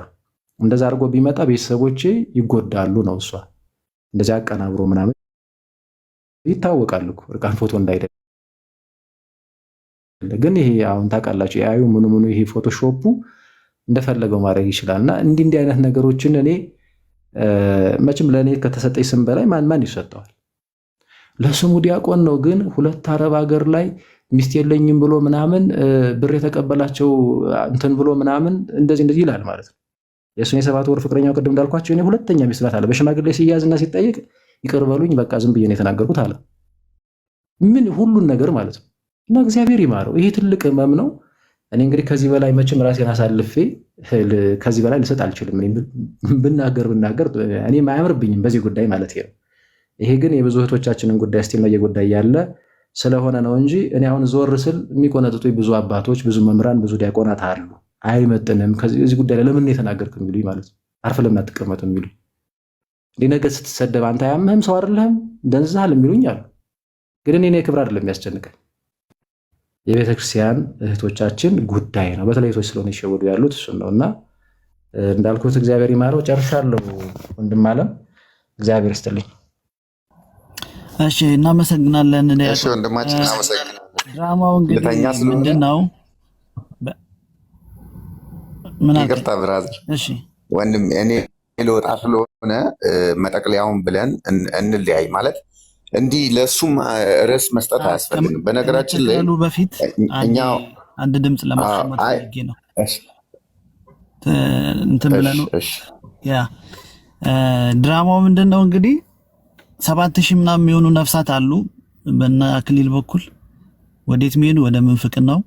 F: እንደዛ አድርጎ ቢመጣ ቤተሰቦቼ ይጎዳሉ ነው እሷ። እንደዚህ አቀናብሮ ምናምን ይታወቃል እኮ እርቃን ፎቶ እንዳይደለ። ግን ይሄ አሁን ታውቃላችሁ የአዩ ምኑ ይሄ ፎቶሾፑ እንደፈለገው ማድረግ ይችላል። እና እንዲህ አይነት ነገሮችን እኔ መቼም ለእኔ ከተሰጠኝ ስም በላይ ማን ይሰጠዋል? ለስሙ ዲያቆን ነው፣ ግን 2 አረብ ሀገር ላይ ሚስት የለኝም ብሎ ምናምን ብር የተቀበላቸው እንትን ብሎ ምናምን እንደዚህ ይላል ማለት ነው። የእሱን የ7 ወር ፍቅረኛው ቅድም እንዳልኳቸው እኔ 2ኛ ሚስት ናት አለ። በሽማግሌ ሲያዝና ሲጠይቅ ይቅር በሉኝ በቃ ዝም ብዬ ነው የተናገርኩት አለ። ምን ሁሉን ነገር ማለት ነው። እና እግዚአብሔር ይማረው። ይሄ ትልቅ ህመም ነው። እኔ እንግዲህ ከዚህ በላይ መቼም ራሴን አሳልፌ ከዚህ በላይ ልሰጥ አልችልም። ብናገር እኔ አያምርብኝም በዚህ ጉዳይ ማለት ነው። ይሄ ግን የብዙ እህቶቻችንን ጉዳይ ስቲል ነው እየጎዳይ ያለ ስለሆነ ነው እንጂ እኔ አሁን ዞር ስል የሚቆነጥጡ ብዙ አባቶች፣ ብዙ መምህራን፣ ብዙ ዲያቆናት አሉ። አይመጥንም ከዚህ ጉዳይ ላይ ለምን የተናገርክ የሚሉኝ ማለት ነው። አርፍ ለምን አትቀመጥ የሚሉኝ እንዲህ ነገር ስትሰደብ አንተ አያምህም ሰው አይደለህም ደንዝሃል የሚሉኝ አሉ። ግን እኔ ክብር አይደለም የሚያስጨንቀኝ የቤተክርስቲያን እህቶቻችን ጉዳይ ነው። በተለይ እህቶች ስለሆነ ይሸወዱ ያሉት እሱን ነው። እና እንዳልኩት እግዚአብሔር ይማረው። ጨርሻለሁ ወንድም አለም እግዚአብሔር ይስጥልኝ።
C: እሺ እናመሰግናለን።
G: እሺ ወንድማችን እናመሰግናለን።
C: ድራማው እንግዲህ ምንድነው?
G: ይቅርታ ብራዘር።
C: እሺ
G: ወንድም እኔ ልወጣ ስለሆነ መጠቅለያውን ብለን እንለያይ ማለት እንዲህ ለእሱም ርዕስ መስጠት አያስፈልግም። በነገራችን ላይ
C: በፊት አንድ ድምፅ ለማስቀመጥ ፈልጌ ነው እንትን ብለህ ነው። ያ ድራማው ምንድን ነው እንግዲህ 7000 ምናምን የሚሆኑ ነፍሳት አሉ በእነ አክሊል በኩል ወዴት የሚሄዱ ወደ ምንፍቅናው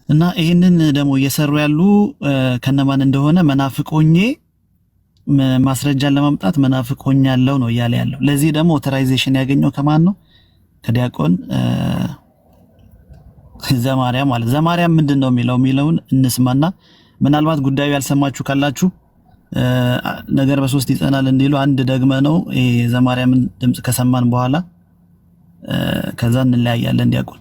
C: እና ይህንን ደግሞ እየሰሩ ያሉ ከነማን እንደሆነ መናፍቆኜ ማስረጃን ለማምጣት መናፍቆኛለሁ ነው እያለ ያለው። ለዚህ ደግሞ ኦቶራይዜሽን ያገኘው ከማን ነው? ከዲያቆን ዘማርያም ማለት። ዘማርያም ምንድን ነው የሚለውን እንስማና ምናልባት ጉዳዩ ያልሰማችሁ ካላችሁ ነገር በሶስት ይጸናል እንዲሉ አንድ ደግመ ነው ዘማርያምን ድምጽ ከሰማን በኋላ ከዛ እንለያያለን። ዲያቆን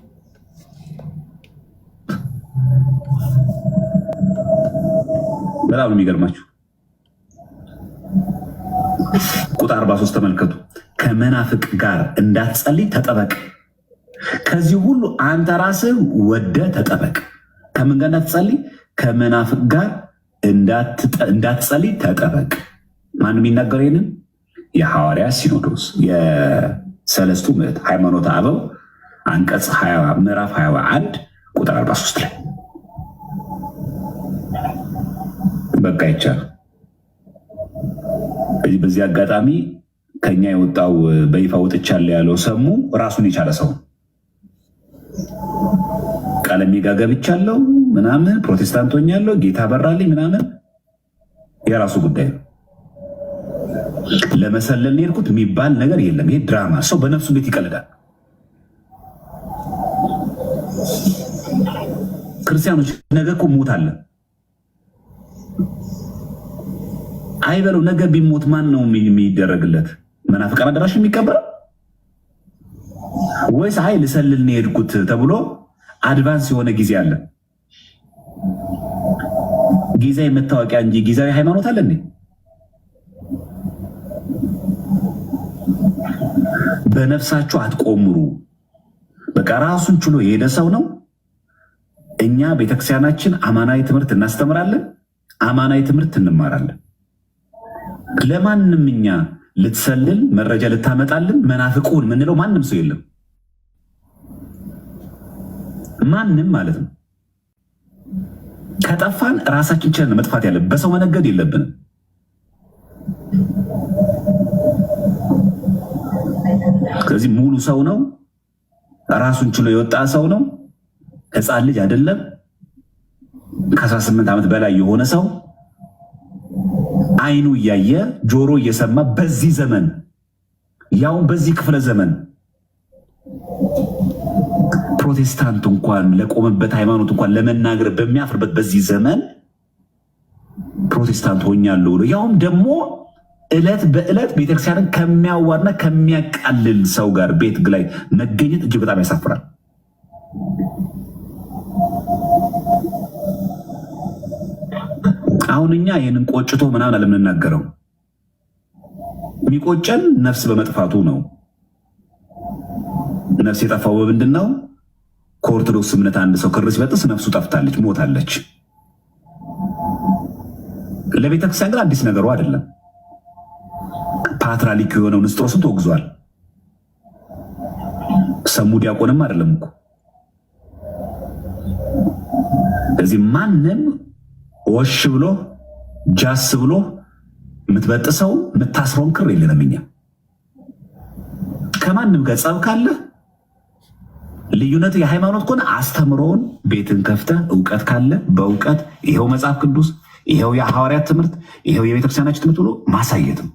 A: በጣም የሚገርማችሁ ቁጥር 43 ተመልከቱ። ከመናፍቅ ጋር እንዳትጸልይ ተጠበቅ። ከዚህ ሁሉ አንተ ራስህ ወደ ተጠበቅ። ከምን ጋር እንዳትጸልይ? ከመናፍቅ ጋር እንዳትጸልይ ተጠበቅ። ማን የሚናገረው ይህንን? የሐዋርያ ሲኖዶስ የሰለስቱ ምዕት ሃይማኖተ አበው አንቀጽ 20 ምዕራፍ 21 ቁጥር 43 ላይ በቃ ይቻላል። በዚህ አጋጣሚ ከኛ የወጣው በይፋ ወጥቻለሁ ያለው ሰሙ ራሱን የቻለ ሰው ቀለሜ ጋር ገብቻለሁ ምናምን ፕሮቴስታንት ሆኛለሁ ጌታ በራልኝ ምናምን የራሱ ጉዳይ ነው። ለመሰለል የሄድኩት የሚባል ነገር የለም። ይሄ ድራማ። ሰው በነፍሱ ቤት ይቀልዳል። ክርስቲያኖች ነገ እኮ ሞት አለ አይበለው። ነገ ቢሞት ማን ነው የሚደረግለት? መናፍቃን አዳራሽ የሚቀበረው ወይስ አይ ልሰልል ነው የሄድኩት ተብሎ አድቫንስ የሆነ ጊዜ አለ? ጊዜያዊ መታወቂያ እንጂ ጊዜያዊ ሃይማኖት አለ እንዴ? በነፍሳችሁ አትቆምሩ። በቃ ራሱን ችሎ የሄደ ሰው ነው። እኛ ቤተክርስቲያናችን አማናዊ ትምህርት እናስተምራለን፣ አማናዊ ትምህርት እንማራለን። ለማንም እኛ ልትሰልል መረጃ ልታመጣልን መናፍቁን ምንለው ማንም ሰው የለም። ማንም ማለት ነው። ከጠፋን ራሳችን ችለን መጥፋት ያለብን፣ በሰው መነገድ የለብንም። ስለዚህ ሙሉ ሰው ነው፣ ራሱን ችሎ የወጣ ሰው ነው። ሕፃን ልጅ አይደለም። ከ18 ዓመት በላይ የሆነ ሰው አይኑ እያየ ጆሮ እየሰማ በዚህ ዘመን ያውን በዚህ ክፍለ ዘመን ፕሮቴስታንት እንኳን ለቆመበት ሃይማኖት እንኳን ለመናገር በሚያፍርበት በዚህ ዘመን ፕሮቴስታንት ሆኛለሁ ብሎ ያውም ደግሞ ዕለት በዕለት ቤተክርስቲያንን ከሚያዋርና ከሚያቃልል ሰው ጋር ቤት ላይ መገኘት እጅግ በጣም ያሳፍራል። አሁን እኛ ይህንን ቆጭቶ ምናምን አለምንናገረው፣ የሚቆጨን ነፍስ በመጥፋቱ ነው። ነፍስ የጠፋው በምንድን ነው? ከኦርቶዶክስ እምነት አንድ ሰው ክር ሲበጥስ ነፍሱ ጠፍታለች፣ ሞታለች። ለቤተክርስቲያን ግን አዲስ ነገሩ አይደለም። ፓትርያርክ የሆነው ንስጥሮስን ተወግዟል። ሰሙ ዲያቆንም አይደለም እኮ። ስለዚህ ማንም ወሽ ብሎ ጃስ ብሎ የምትበጥሰው የምታስረውን ክር የለንም። እኛ ከማንም ጋር ጸብ ካለ ልዩነት የሃይማኖት ከሆነ አስተምሮውን ቤትን ከፍተህ እውቀት ካለ በእውቀት ይሄው መጽሐፍ ቅዱስ፣ ይሄው የሐዋርያት ትምህርት፣ ይሄው የቤተክርስቲያናችን ትምህርት ብሎ ማሳየትም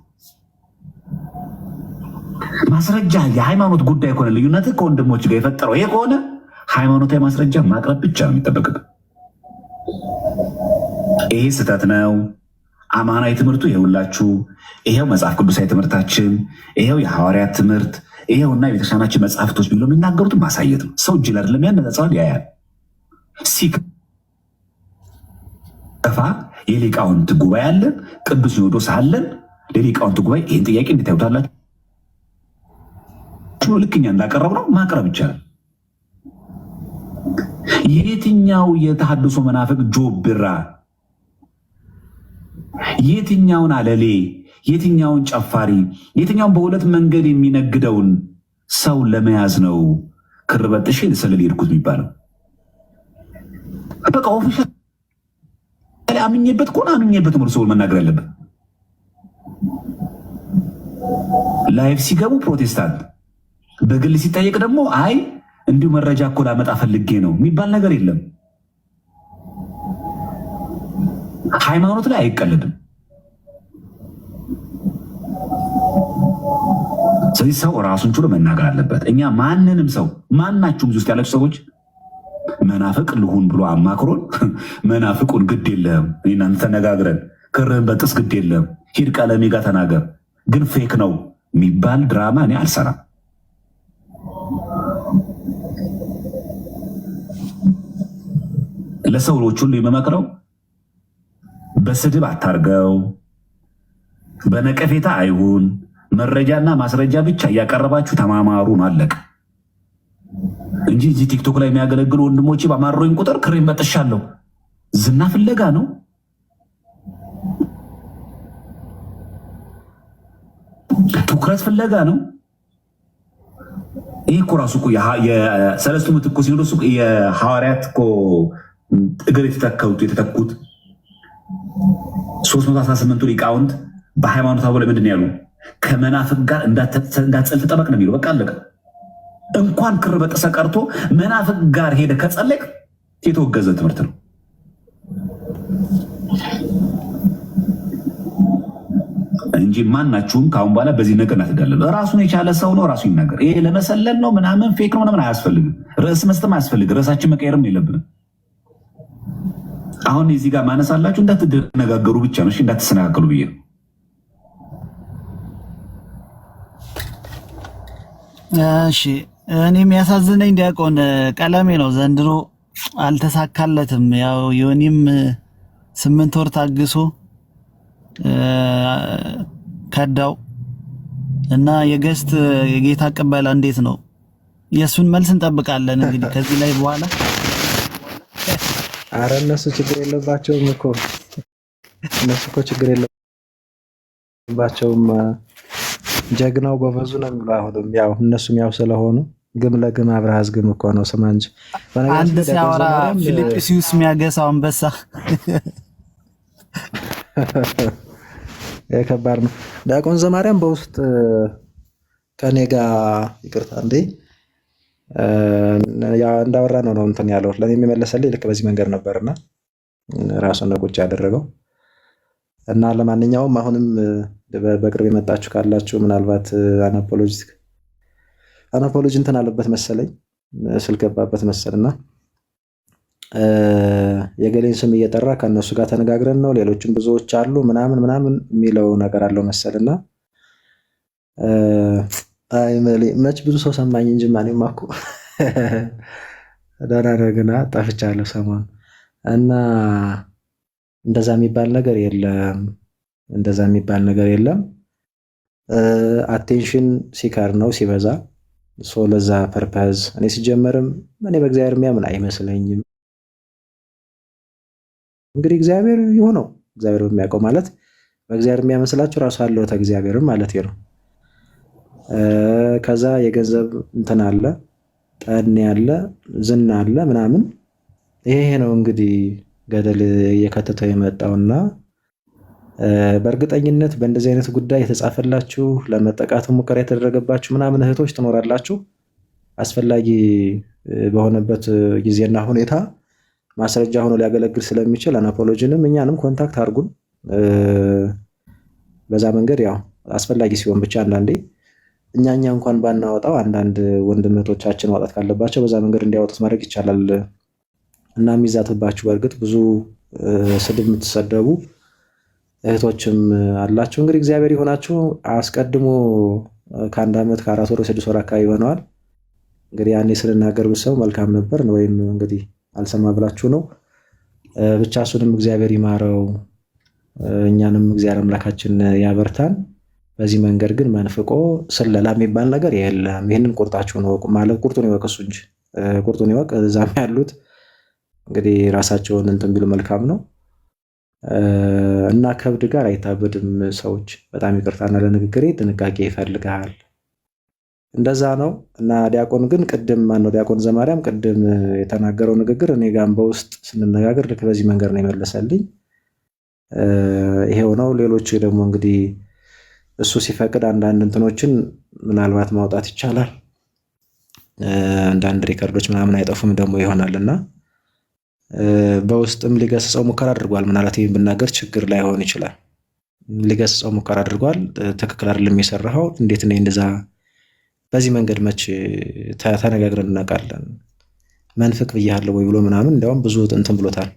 A: ማስረጃ። የሃይማኖት ጉዳይ ከሆነ ልዩነት ከወንድሞች ጋር የፈጠረው ይሄ ከሆነ ሃይማኖታዊ ማስረጃ ማቅረብ ብቻ ነው የሚጠበቅብን። ይሄ ስህተት ነው። አማናዊ ትምህርቱ ይኸውላችሁ፣ ይሄው መጽሐፍ ቅዱሳዊ ትምህርታችን፣ ይሄው የሐዋርያት ትምህርት፣ ይሄውና የቤተክርስቲያናችን መጽሐፍቶች ቢለው የሚናገሩትን ማሳየት ነው። ሰው እጅ አይደለም ያነጻጻል፣ ያያል። ሲከፋ የሊቃውንት ጉባኤ አለን፣ ቅዱስ ሲኖዶስ አለን። ለሊቃውንት ጉባኤ ይህን ጥያቄ እንዴት ታዩታላችሁ? ልክ እኛ እንዳቀረብ ነው ማቅረብ ይቻላል። የትኛው የተሐድሶ መናፍቅ ጆብራ፣ የትኛውን አለሌ፣ የትኛውን ጨፋሪ፣ የትኛውን በሁለት መንገድ የሚነግደውን ሰው ለመያዝ ነው ክር በጥሼ ልሰልል ሄድኩት የሚባለው? በቃ ኦፊሻል አምኜበት ከሆነ አምኜበት ነው ሰው መናገር ያለበት። ላይፍ ሲገቡ ፕሮቴስታንት፣ በግል ሲጠየቅ ደግሞ አይ እንዲሁ መረጃ እኮ ላመጣ ፈልጌ ነው የሚባል ነገር የለም። ሃይማኖት ላይ አይቀለድም። ስለዚህ ሰው ራሱን ችሎ መናገር አለበት። እኛ ማንንም ሰው ማናችሁም ውስጥ ያላችሁ ሰዎች መናፍቅ ልሁን ብሎ አማክሮን መናፍቁን ግድ የለም እናንተ ተነጋግረን ክርህን በጥስ ግድ የለም ሂድ ቀለሜ ጋር ተናገር ግን ፌክ ነው የሚባል ድራማ እኔ አልሰራም። ለሰዎች ሁሉ የመመክረው በስድብ አታርገው፣ በነቀፌታ አይሁን፣ መረጃና ማስረጃ ብቻ እያቀረባችሁ ተማማሩን አለቅ እንጂ እዚህ ቲክቶክ ላይ የሚያገለግሉ ወንድሞቼ በማሮኝ ቁጥር ክሬም በጥሻለሁ። ዝና ፍለጋ ነው። ትኩረት ፍለጋ ነው። ይህ እኮ ራሱ እኮ የሰለስቱ ምዕት እኮ ሲኖዶስ የሐዋርያት እኮ እግር የተተኩት 318ቱ ሊቃውንት በሃይማኖት አበው ላይ ምንድን ያሉ? ከመናፍቅ ጋር እንዳትጸል ተጠበቅ ነው የሚለው። በቃ አለቀ። እንኳን ክር በጥሰ ቀርቶ መናፍቅ ጋር ሄደ ከጸለቅ የተወገዘ ትምህርት ነው። እንጂ ማናችሁም ከአሁን በኋላ በዚህ ነገር እናትዳለን። ራሱን የቻለ ሰው ነው፣ ራሱ ይናገር። ይሄ ለመሰለል ነው ምናምን ፌክ ነው ምናምን አያስፈልግም። ርዕስ መስጠም አያስፈልግም። ርዕሳችን መቀየርም የለብንም። አሁን እዚህ ጋር ማነሳላችሁ እንዳትነጋገሩ ብቻ ነው፣ እንዳትሰናከሉ ብዬ ነው።
C: እሺ እኔ የሚያሳዝነኝ ዲያቆን ቀለሜ ነው። ዘንድሮ አልተሳካለትም። ያው ዮኒም 8 ወር ታግሶ ከዳው። እና የገስት የጌታ ቅበላ እንዴት ነው? የሱን መልስ እንጠብቃለን። እንግዲህ ከዚህ ላይ በኋላ
F: አረ እነሱ ችግር የለባቸውም እኮ ችግር የለባቸውም። ጀግናው ጎበዙ ነው የሚለው አሁንም ያው እነሱም ያው ስለሆኑ ግም ለግም አብረሃዝ ግም እኮ ነው ስማ እንጂ
C: አንድ ሲያወራ ፊልጵስዩስ የሚያገሳው አንበሳ
F: ከባድ ነው። ዲያቆን ዘማርያም በውስጥ ከኔ ጋር ይቅርታ እንዴ እንዳወራ ነው እንትን ያለው ለኔ የሚመለሰልኝ ልክ በዚህ መንገድ ነበርና ራሱን ነው ቁጭ ያደረገው እና ለማንኛውም አሁንም በቅርብ የመጣችሁ ካላችሁ ምናልባት አናፖሎጂ እንትን አለበት መሰለኝ ስል ገባበት መሰልና የገሌን ስም እየጠራ ከነሱ ጋር ተነጋግረን ነው ሌሎችም ብዙዎች አሉ ምናምን የሚለው ነገር አለው መሰልና አይ መች ብዙ ሰው ሰማኝ እንጂ ማንም እኮ ዳራረግና ጠፍቻለሁ ሰሞኑን እና እንደዛ የሚባል ነገር የለም። አቴንሽን ሲከር ነው ሲበዛ ለዛ ፐርፐዝ እኔ ሲጀመርም እኔ በእግዚአብሔር የሚያምን አይመስለኝም። እንግዲህ እግዚአብሔር ይሆነው እግዚአብሔር በሚያውቀው ማለት በእግዚአብሔር የሚያመስላችሁ ራሱ አለው ተእግዚአብሔርም ማለት ነው። ከዛ የገንዘብ እንትን አለ ጠን ያለ ዝና አለ ምናምን ይሄ ነው እንግዲህ ገደል እየከተተው የመጣውና በእርግጠኝነት በእንደዚህ አይነት ጉዳይ የተጻፈላችሁ ለመጠቃት ሙከራ የተደረገባችሁ ምናምን እህቶች ትኖራላችሁ። አስፈላጊ በሆነበት ጊዜና ሁኔታ ማስረጃ ሆኖ ሊያገለግል ስለሚችል አናፖሎጂንም እኛንም ኮንታክት አድርጉን። በዛ መንገድ ያው አስፈላጊ ሲሆን ብቻ አንዳንዴ እኛ እንኳን ባናወጣው አንዳንድ ወንድምቶቻችን ማውጣት ካለባቸው በዛ መንገድ እንዲያወጡት ማድረግ ይቻላል እና የሚዛትባችሁ በእርግጥ ብዙ ስድብ የምትሰደቡ እህቶችም አላችሁ። እንግዲህ እግዚአብሔር ይሆናችሁ። አስቀድሞ ከ1 ዓመት ከ4 ወር 6 ወር አካባቢ ይሆነዋል እንግዲህ ያኔ ስንናገር ብሰው መልካም ነበር ወይም እንግዲህ አልሰማ ብላችሁ ነው። ብቻ እሱንም እግዚአብሔር ይማረው እኛንም እግዚአብሔር አምላካችን ያበርታን። በዚህ መንገድ ግን መንፍቆ ስለላ የሚባል ነገር የለም። ይሄንን ቁርጣችሁን ወቁ ማለት ቁርጡን ይወቅ እሱ እንጂ ቁርጡን ይወቅ። እዛም ያሉት እንግዲህ ራሳቸውን እንትን ቢሉ መልካም ነው እና ከብድ ጋር አይታበድም። ሰዎች በጣም ይቅርታና ለንግግሬ ጥንቃቄ ይፈልጋል። እንደዛ ነው እና ዲያቆን ግን ቅድም ማነው ዲያቆን ዘማርያም ቅድም የተናገረው ንግግር እኔ ጋር በውስጥ ስንነጋገር ልክ በዚህ መንገድ ነው የመለሰልኝ። ይሄው ነው። ሌሎች ደግሞ እንግዲህ እሱ ሲፈቅድ አንዳንድ እንትኖችን ምናልባት ማውጣት ይቻላል። አንዳንድ ሪከርዶች ምናምን አይጠፉም ደግሞ ይሆናልና በውስጥም ሊገስጸው ሙከራ አድርጓል። ምናልባት ይሄን ብናገር ችግር ላይሆን ይችላል። ሊገስጸው ሙከራ አድርጓል። ትክክል አይደለም የሰራኸው እንዴት ነው እንደዛ በዚህ መንገድ መች ተነጋግረን እናውቃለን መንፍቅ ብያለሁ ወይ ብሎ ምናምን እንደውም ብዙ እንትን ብሎታል።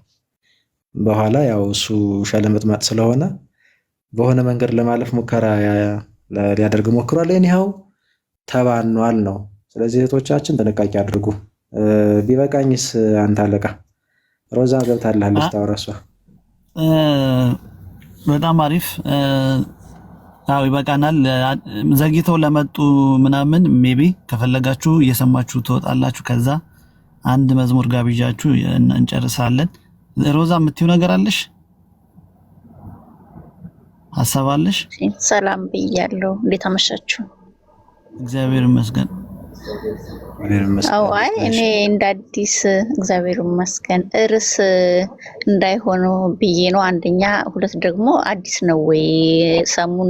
F: በኋላ ያው እሱ ሸለመጥማጥ ስለሆነ በሆነ መንገድ ለማለፍ ሙከራ ሊያደርግ ሞክሯል። እኔው ተባኗል ነው። ስለዚህ እህቶቻችን ጥንቃቄ አድርጉ። ቢበቃኝስ አንተ አለቃ ሮዛ ገብታለች ታወራሷ
C: በጣም አሪፍ አው ይበቃናል። ዘግይተው ለመጡ ምናምን ሜቢ ከፈለጋችሁ እየሰማችሁ ትወጣላችሁ። ከዛ አንድ መዝሙር ጋብዣችሁ እንጨርሳለን። ሮዛ የምትይው ነገር አለሽ? ሐሳብ አለሽ?
I: ሰላም ብያለሁ። እንዴት አመሻችሁ?
C: እግዚአብሔር ይመስገን።
I: አው አይ እኔ እንደ አዲስ እግዚአብሔር ይመስገን እርስ እንዳይሆነው ብዬ ነው። አንደኛ፣ ሁለት ደግሞ አዲስ ነው ወይ ሰሙን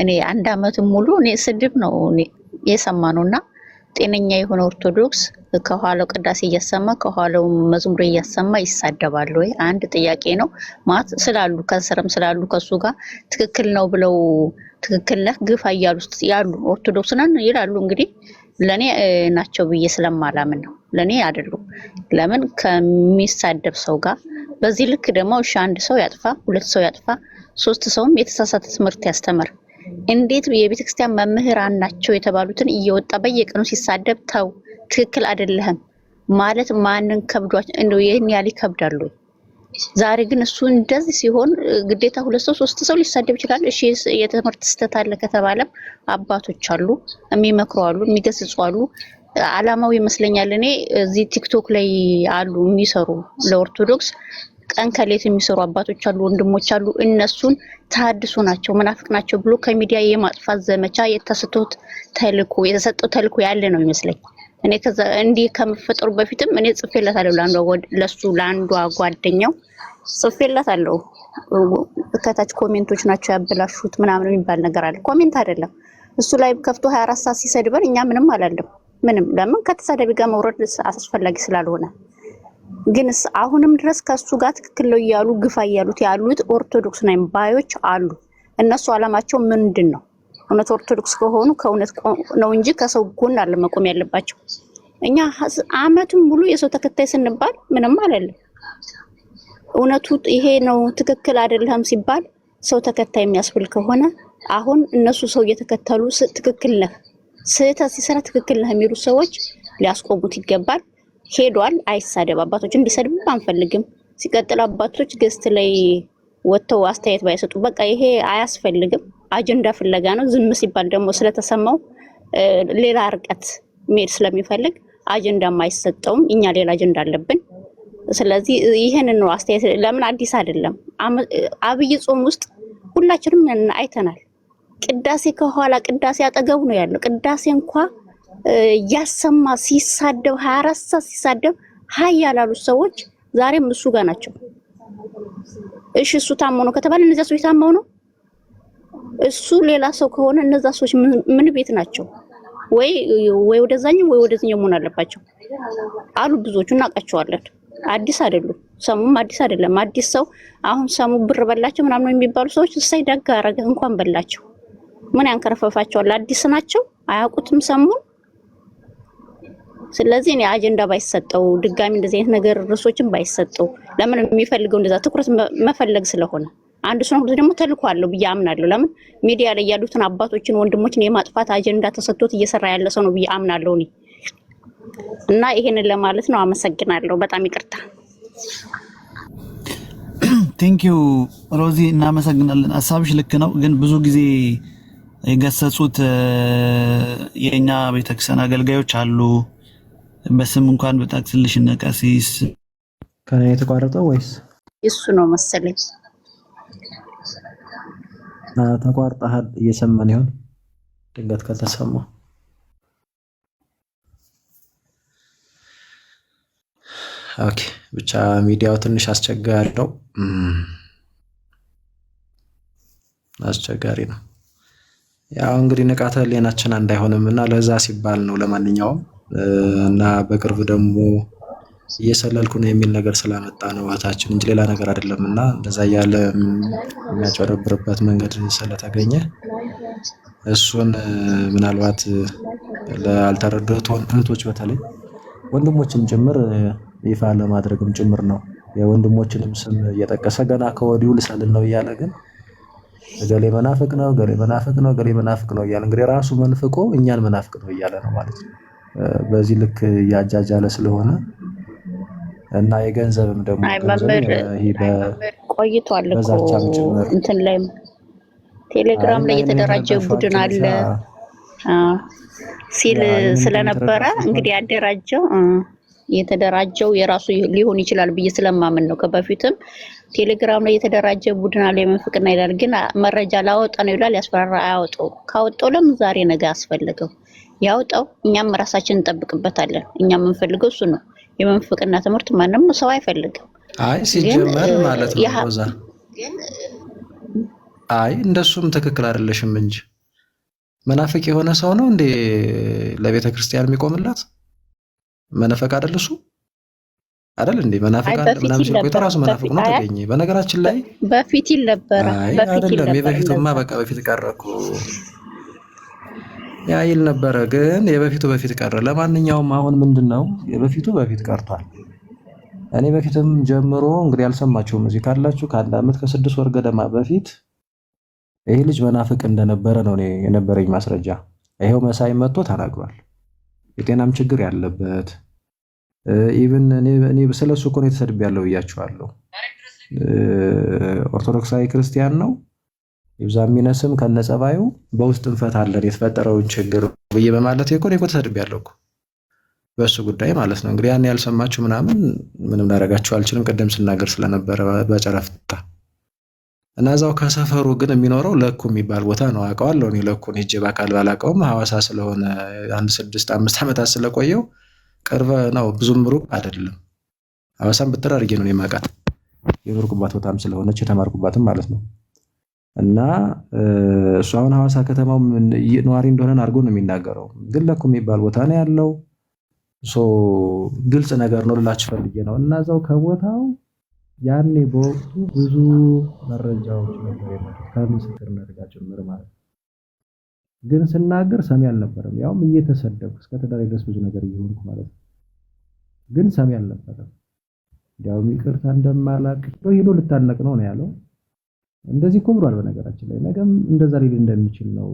I: እኔ 1 ዓመት ሙሉ እኔ ስድብ ነው የሰማነውና ጤነኛ የሆነ ኦርቶዶክስ ከኋላው ቅዳሴ እያሰማ ከኋላው መዝሙር እያሰማ ይሳደባል ወይ? አንድ ጥያቄ ነው። ማለት ስላሉ ከስረም ስላሉ ከሱ ጋር ትክክል ነው ብለው ትክክል ነህ ግፋ እያሉት ያሉ ኦርቶዶክስ ነን ይላሉ። እንግዲህ ለኔ ናቸው ብዬ ስለማላምን ነው። ለኔ አይደሉም። ለምን ከሚሳደብ ሰው ጋር በዚህ ልክ ደግሞ አንድ ሰው ያጥፋ፣ 2 ሰው ያጥፋ፣ 3 ሰውም የተሳሳተ ትምህርት ያስተምር እንዴት የቤተክርስቲያን መምህራን ናቸው የተባሉትን እየወጣ በየቀኑ ሲሳደብ ተው ትክክል አይደለም ማለት ማንን ከብዷቸው እንደው ይሄን ያህል ይከብዳሉ? ዛሬ ግን እሱ እንደዚህ ሲሆን ግዴታ 2 ሰው 3 ሰው ሊሳደብ ይችላል። እሺ የትምህርት ስህተት አለ ከተባለ አባቶች አሉ፣ የሚመክሩ አሉ፣ የሚገስጹ አሉ። አላማው ይመስለኛል እኔ እዚህ ቲክቶክ ላይ አሉ የሚሰሩ ለኦርቶዶክስ ቀን ከሌት የሚሰሩ አባቶች አሉ፣ ወንድሞች አሉ። እነሱን ታድሱ ናቸው መናፍቅ ናቸው ብሎ ከሚዲያ የማጥፋት ዘመቻ የተሰጠው ተልእኮ ያለ ነው ይመስለኝ። እኔ ከዛ እንዲህ ከመፈጠሩ በፊትም እኔ ጽፌላታለሁ ለአንዷ ጓደኛው ጽፌላታለሁ። ከታች ኮሜንቶች ናቸው ያበላሹት ምናምን የሚባል ነገር አለ። ኮሜንት አይደለም እሱ ላይ ከፍቶ 24 ሰዓት ሲሰድበን እኛ ምንም አላለም። ምንም ለምን ከተሳደቢ ጋር መውረድ አስፈላጊ ስላልሆነ ግን አሁንም ድረስ ከሱ ጋር ትክክል ነው እያሉ ግፋ እያሉት ያሉት ኦርቶዶክስ ነን ባዮች አሉ። እነሱ አላማቸው ምንድን ነው? እውነት ኦርቶዶክስ ከሆኑ ከእውነት ነው እንጂ ከሰው ጎን አለ መቆም ያለባቸው። እኛ አመቱን ሙሉ የሰው ተከታይ ስንባል ምንም አይደለም። እውነቱ ይሄ ነው ትክክል አይደለም ሲባል ሰው ተከታይ የሚያስብል ከሆነ አሁን እነሱ ሰው እየተከተሉ ትክክል ነህ ስህተት ሲሰራ ትክክል ነህ የሚሉ ሰዎች ሊያስቆሙት ይገባል። ሄዷል። አይሳደብ አባቶች እንዲሰድቡ አንፈልግም። ሲቀጥል አባቶች ገስት ላይ ወጥተው አስተያየት ባይሰጡ በቃ ይሄ አያስፈልግም። አጀንዳ ፍለጋ ነው። ዝም ሲባል ደግሞ ስለተሰማው ሌላ ርቀት መሄድ ስለሚፈልግ አጀንዳም አይሰጠውም። እኛ ሌላ አጀንዳ አለብን። ስለዚህ ይሄንን ነው አስተያየት። ለምን አዲስ አይደለም። አብይ ጾም ውስጥ ሁላችንም አይተናል። ቅዳሴ ከኋላ ቅዳሴ አጠገቡ ነው ያለው። ቅዳሴ እንኳን ያሰማ ሲሳደብ 24 ሰዓት ሲሳደብ ሀይ ያላሉ ሰዎች ዛሬም እሱ ጋር ናቸው። እሺ እሱ ታሞ ነው ከተባለ እነዛ ሰዎች ታመው ነው። እሱ ሌላ ሰው ከሆነ እነዛ ሰዎች ምን ቤት ናቸው? ወይ ወደዛኛው ወይ ወደዚህኛው መሆን አለባቸው አሉ። ብዙዎቹ እናውቃቸዋለን። አዲስ አይደሉም። ሰሙም አዲስ አይደለም። አዲስ ሰው አሁን ሰሙ ብር በላቸው ምናምን የሚባሉ ሰዎች እሳይ ደግ አረገ እንኳን በላቸው። ምን ያንከረፈፋቸዋል? አዲስ ናቸው፣ አያውቁትም ሰሙን። ስለዚህ እኔ አጀንዳ ባይሰጠው ድጋሚ እንደዚህ አይነት ነገር ርዕሶችን ባይሰጠው ለምን የሚፈልገው እንደዛ ትኩረት መፈለግ ስለሆነ አንድ ሰው ሁሉ ደግሞ ተልኮ አለው ብዬ አምናለሁ። ለምን ሚዲያ ላይ ያሉትን አባቶችን ወንድሞችን የማጥፋት አጀንዳ ተሰጥቶት እየሰራ ያለ ሰው ነው ብዬ አምናለሁ እኔ። እና ይሄንን ለማለት ነው። አመሰግናለሁ። በጣም ይቅርታ።
C: ቴንክ ዩ ሮዚ፣ እናመሰግናለን። ሀሳብሽ ልክ ነው፣ ግን ብዙ ጊዜ የገሰጹት የኛ ቤተክርስቲያን አገልጋዮች አሉ። በስም እንኳን በጣቅስልሽ እነ ቀሲስ
F: ከኔ የተቋረጠው ወይስ
I: እሱ ነው መሰለኝ?
F: ተቋርጠሃል። እየሰማን ይሆን? ድንገት ከተሰማ ኦኬ። ብቻ ሚዲያው ትንሽ አስቸጋሪ ነው፣ አስቸጋሪ ነው። ያው እንግዲህ ንቃተ ህሊናችን አንድ አይሆንም እና ለዛ ሲባል ነው። ለማንኛውም እና በቅርብ ደግሞ እየሰለልኩ ነው የሚል ነገር ስላመጣ ነው እህታችን እንጂ ሌላ ነገር አይደለም። እና እንደዛ እያለ የሚያጨረብርበት መንገድ ስለተገኘ እሱን ምናልባት ለአልተረዱት እህቶች በተለይ ወንድሞችን ጭምር ይፋ ለማድረግም ጭምር ነው። የወንድሞችንም ስም እየጠቀሰ ገና ከወዲሁ ልሰልል ነው እያለ ግን ገሌ መናፍቅ ነው፣ ገሌ መናፍቅ ነው፣ ገሌ መናፍቅ ነው እያለ እንግዲህ ራሱ መንፍቆ እኛን መናፍቅ ነው እያለ ነው ማለት ነው። በዚህ ልክ እያጃጃለ ስለሆነ እና የገንዘብም ደግሞ
I: ቆይቷል እኮ እንትን ላይ ቴሌግራም ላይ የተደራጀ ቡድን አለ ሲል ስለነበረ እንግዲህ ያደራጀው የተደራጀው የራሱ ሊሆን ይችላል ብዬ ስለማምን ነው። ከበፊትም ቴሌግራም ላይ የተደራጀ ቡድን አለ የመንፍቅና ይላል፣ ግን መረጃ ላወጣ ነው ይላል። ያስፈራራ አያወጣው። ካወጣው ለምን ዛሬ ነገ አስፈልገው? ያወጣው እኛም ራሳችን እንጠብቅበታለን። እኛም የምንፈልገው እሱ ነው። የመንፍቅና ትምህርት ማንም ሰው አይፈልግም።
F: አይ ሲጀመር ማለት ነው ሮዛ፣ አይ እንደሱም ትክክል አይደለሽም እንጂ መናፍቅ የሆነ ሰው ነው እንዴ ለቤተ ክርስቲያን የሚቆምላት? መናፍቅ አይደል እሱ አይደል እንዴ? መናፍቅ አይደል? ምናምን ሲል ቆይቶ ራሱ መናፍቅ ነው ተገኘ። በነገራችን ላይ
I: በፊት ይነበረ
F: አይደለም የበፊቱማ በቃ በፊት ቀረኩ ያይል ነበረ፣ ግን የበፊቱ በፊት ቀረ። ለማንኛውም አሁን ምንድነው የበፊቱ በፊት ቀርቷል። እኔ በፊትም ጀምሮ እንግዲህ ያልሰማችሁም እዚህ ካላችሁ ከአንድ ዓመት ከ6 ወር ገደማ በፊት ይሄ ልጅ መናፍቅ እንደነበረ ነው እኔ የነበረኝ ማስረጃ። ይሄው መሳይ መጥቶ ተናግሯል። የጤናም ችግር ያለበት ኢቭን እኔ ስለሱ እኮ ነው የተሰድብ ያለው ብያችኋለሁ። ኦርቶዶክሳዊ ክርስቲያን ነው ይብዛም ይነስም ከነጸባዩ በውስጥ እንፈታለን የተፈጠረውን ችግር ብዬ በማለት እኮ ተሰድቤያለሁ እኮ በሱ ጉዳይ ማለት ነው። እንግዲህ ያን ያልሰማችሁ ምንም ላደርጋችሁ አልችልም። ቀደም ስናገር ስለነበረ በጨረፍታ እና እዛው ከሰፈሩ ግን የሚኖረው ለኩ የሚባል ቦታ ነው። አውቀዋለሁ እኔ ለኩን ሄጄ በአካል ባላውቀውም ሐዋሳ ስለሆነ 6-5 ዓመታት ስለቆየው ቅርብ ነው፣ ብዙም ሩቅ አይደለም። ሐዋሳም ብትር አድርጌ ነው የማውቃት የኖርኩባት ቦታም ስለሆነች የተማርኩባትም ማለት ነው። እና እሱ አሁን ሐዋሳ ከተማው ነዋሪ እንደሆነ አድርጎ ነው የሚናገረው። ግን ለኩ የሚባል ቦታ ነው ያለው። ግልጽ ነገር ነው ልላችሁ ፈልጌ ነው። እና እዛው ከቦታው ያኔ በወቅቱ ብዙ መረጃዎች ነበር የመጡት ከምስክርነት ጋር ጭምር ማለት ነው። ግን ስናገር ሰሚ አልነበረም። ያውም እየተሰደብኩ እስከ ተዳሪ ድረስ ብዙ ነገር እየሆንኩ ማለት ነው። ግን ሰሚ አልነበረም። ያው ይቅርታ እንደማላቅ ሄዶ ልታነቅ ነው ያለው። እንደዚህ እኮ ብሏል። በነገራችን ላይ ነገም እንደዛ ሊል እንደሚችል ነው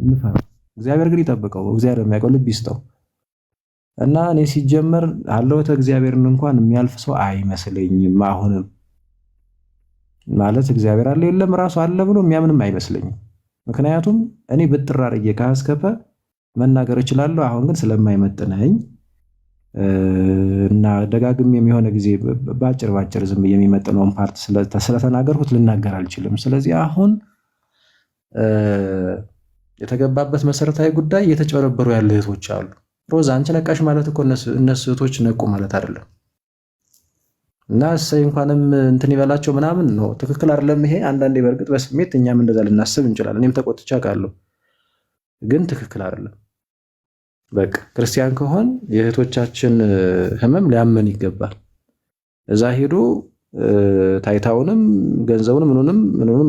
F: ምፈራ። እግዚአብሔር ግን ይጠብቀው። እግዚአብሔር የሚያውቀው ልብ ይስጠው። እና እኔ ሲጀመር አለውተ እግዚአብሔርን እንኳን የሚያልፍ ሰው አይመስለኝም። አሁንም ማለት እግዚአብሔር አለ የለም ራሱ አለ ብሎ የሚያምንም አይመስለኝም። ምክንያቱም እኔ ብጥር አድርጌ ካስከፈ መናገር እችላለሁ። አሁን ግን ስለማይመጥነኝ እና ደጋግሜ የሚሆነ ጊዜ ባጭር ዝም የሚመጥነውን ፓርት ስለተናገርኩት ልናገር አልችልም። ስለዚህ አሁን የተገባበት መሰረታዊ ጉዳይ እየተጨበረበሩ ያለ እህቶች አሉ። ሮዛ አንቺ ነቃሽ ማለት እኮ እነሱ እህቶች ነቁ ማለት አይደለም። እና እሰይ እንኳንም እንትን ይበላቸው ምናምን ነው ትክክል አይደለም ይሄ። አንዳንዴ በእርግጥ በስሜት እኛም እንደዛ ልናስብ እንችላለን። እኔም ተቆጥቼ አውቃለሁ። ግን ትክክል አይደለም። በቃ ክርስቲያን ከሆን የእህቶቻችን ህመም ሊያመን ይገባል። እዛ ሄዶ ታይታውንም ገንዘቡንም